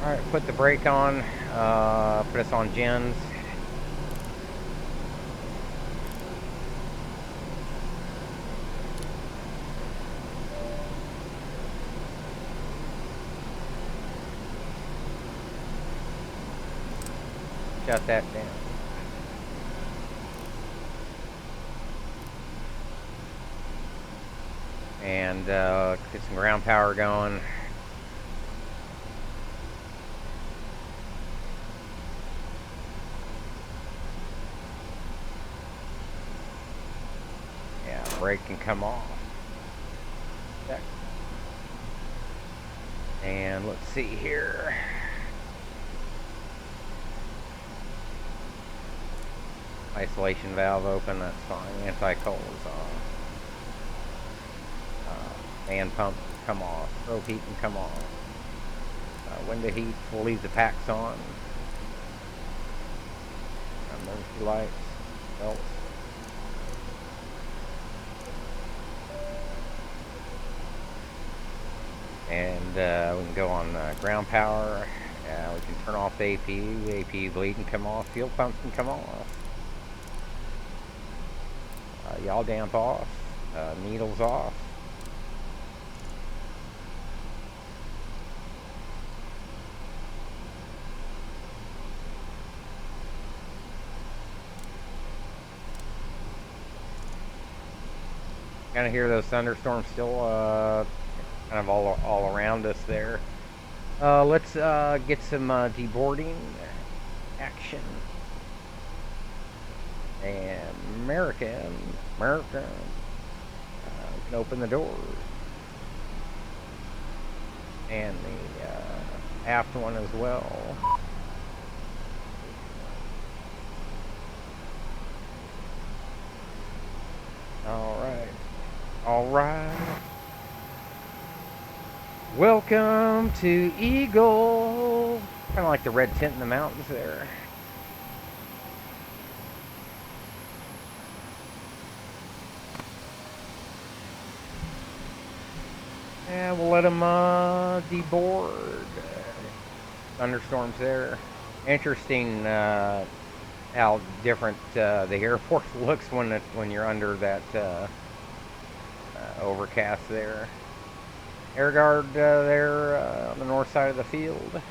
Speaker 1: Alright, put the brake on, put us on gens. Shut that down. And get some ground power going. Brake can come off. Check. And let's see here. Isolation valve open, that's fine. Anti-cold is on. Fan pump can come off. Rope heat can come off. Window heat, we'll leave the packs on. Emergency lights, belts. And we can go on ground power. We can turn off the APU. APU bleed can come off. Fuel pumps can come off. Yaw damp off. Needles off. Kind of hear those thunderstorms still kind of all around us there. Let's get some deboarding action. And American, we can open the doors. And the aft one as well. All right. Welcome to Eagle. Kind of like the red tent in the mountains there. Yeah, we'll let them deboard. Thunderstorms there. Interesting how different the airport looks when you're under that overcast there. Air guard there on the north side of the field.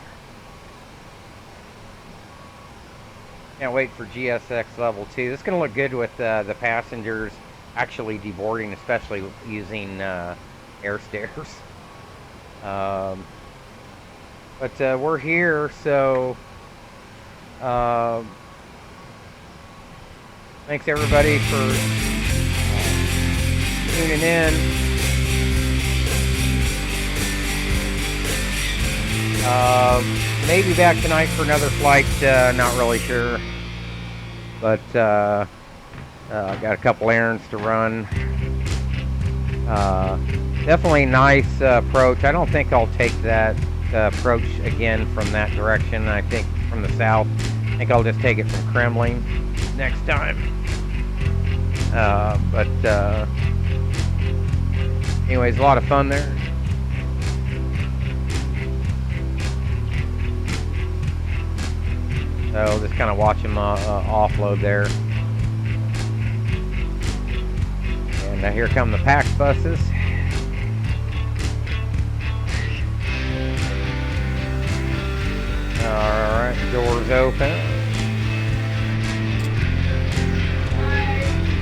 Speaker 1: Can't wait for GSX level 2. This is going to look good with the passengers actually deboarding, especially using air stairs. But we're here, so thanks everybody for tuning in. Maybe back tonight for another flight, not really sure. But got a couple errands to run. Definitely nice approach. I don't think I'll take that approach again from that direction. I think from the south. I think I'll just take it from Kremlin next time. Anyways, a lot of fun there. So just kind of watch them offload there. And here come the PAX buses. Alright, doors open.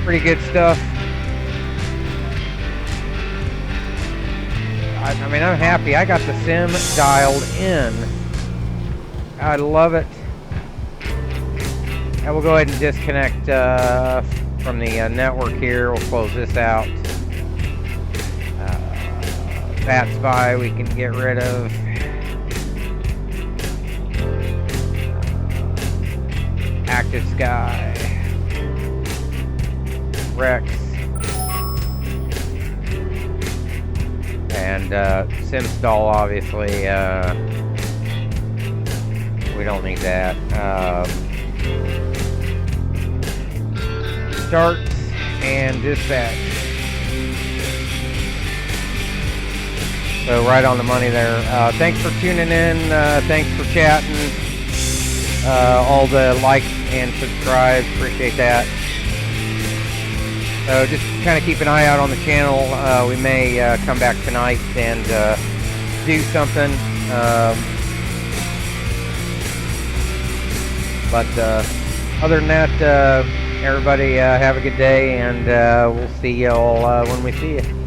Speaker 1: Pretty good stuff. I mean, I'm happy. I got the sim dialed in. I love it. And we'll go ahead and disconnect from the network here. We'll close this out. Vatsim-Live we can get rid of. Active Sky. Rex. And SimStall, obviously. We don't need that. Start and dispatch. So right on the money there. Thanks for tuning in. Thanks for chatting. All the likes and subscribes. Appreciate that. So just kind of keep an eye out on the channel. We may come back tonight and do something. But other than that, everybody have a good day, and we'll see you all when we see you.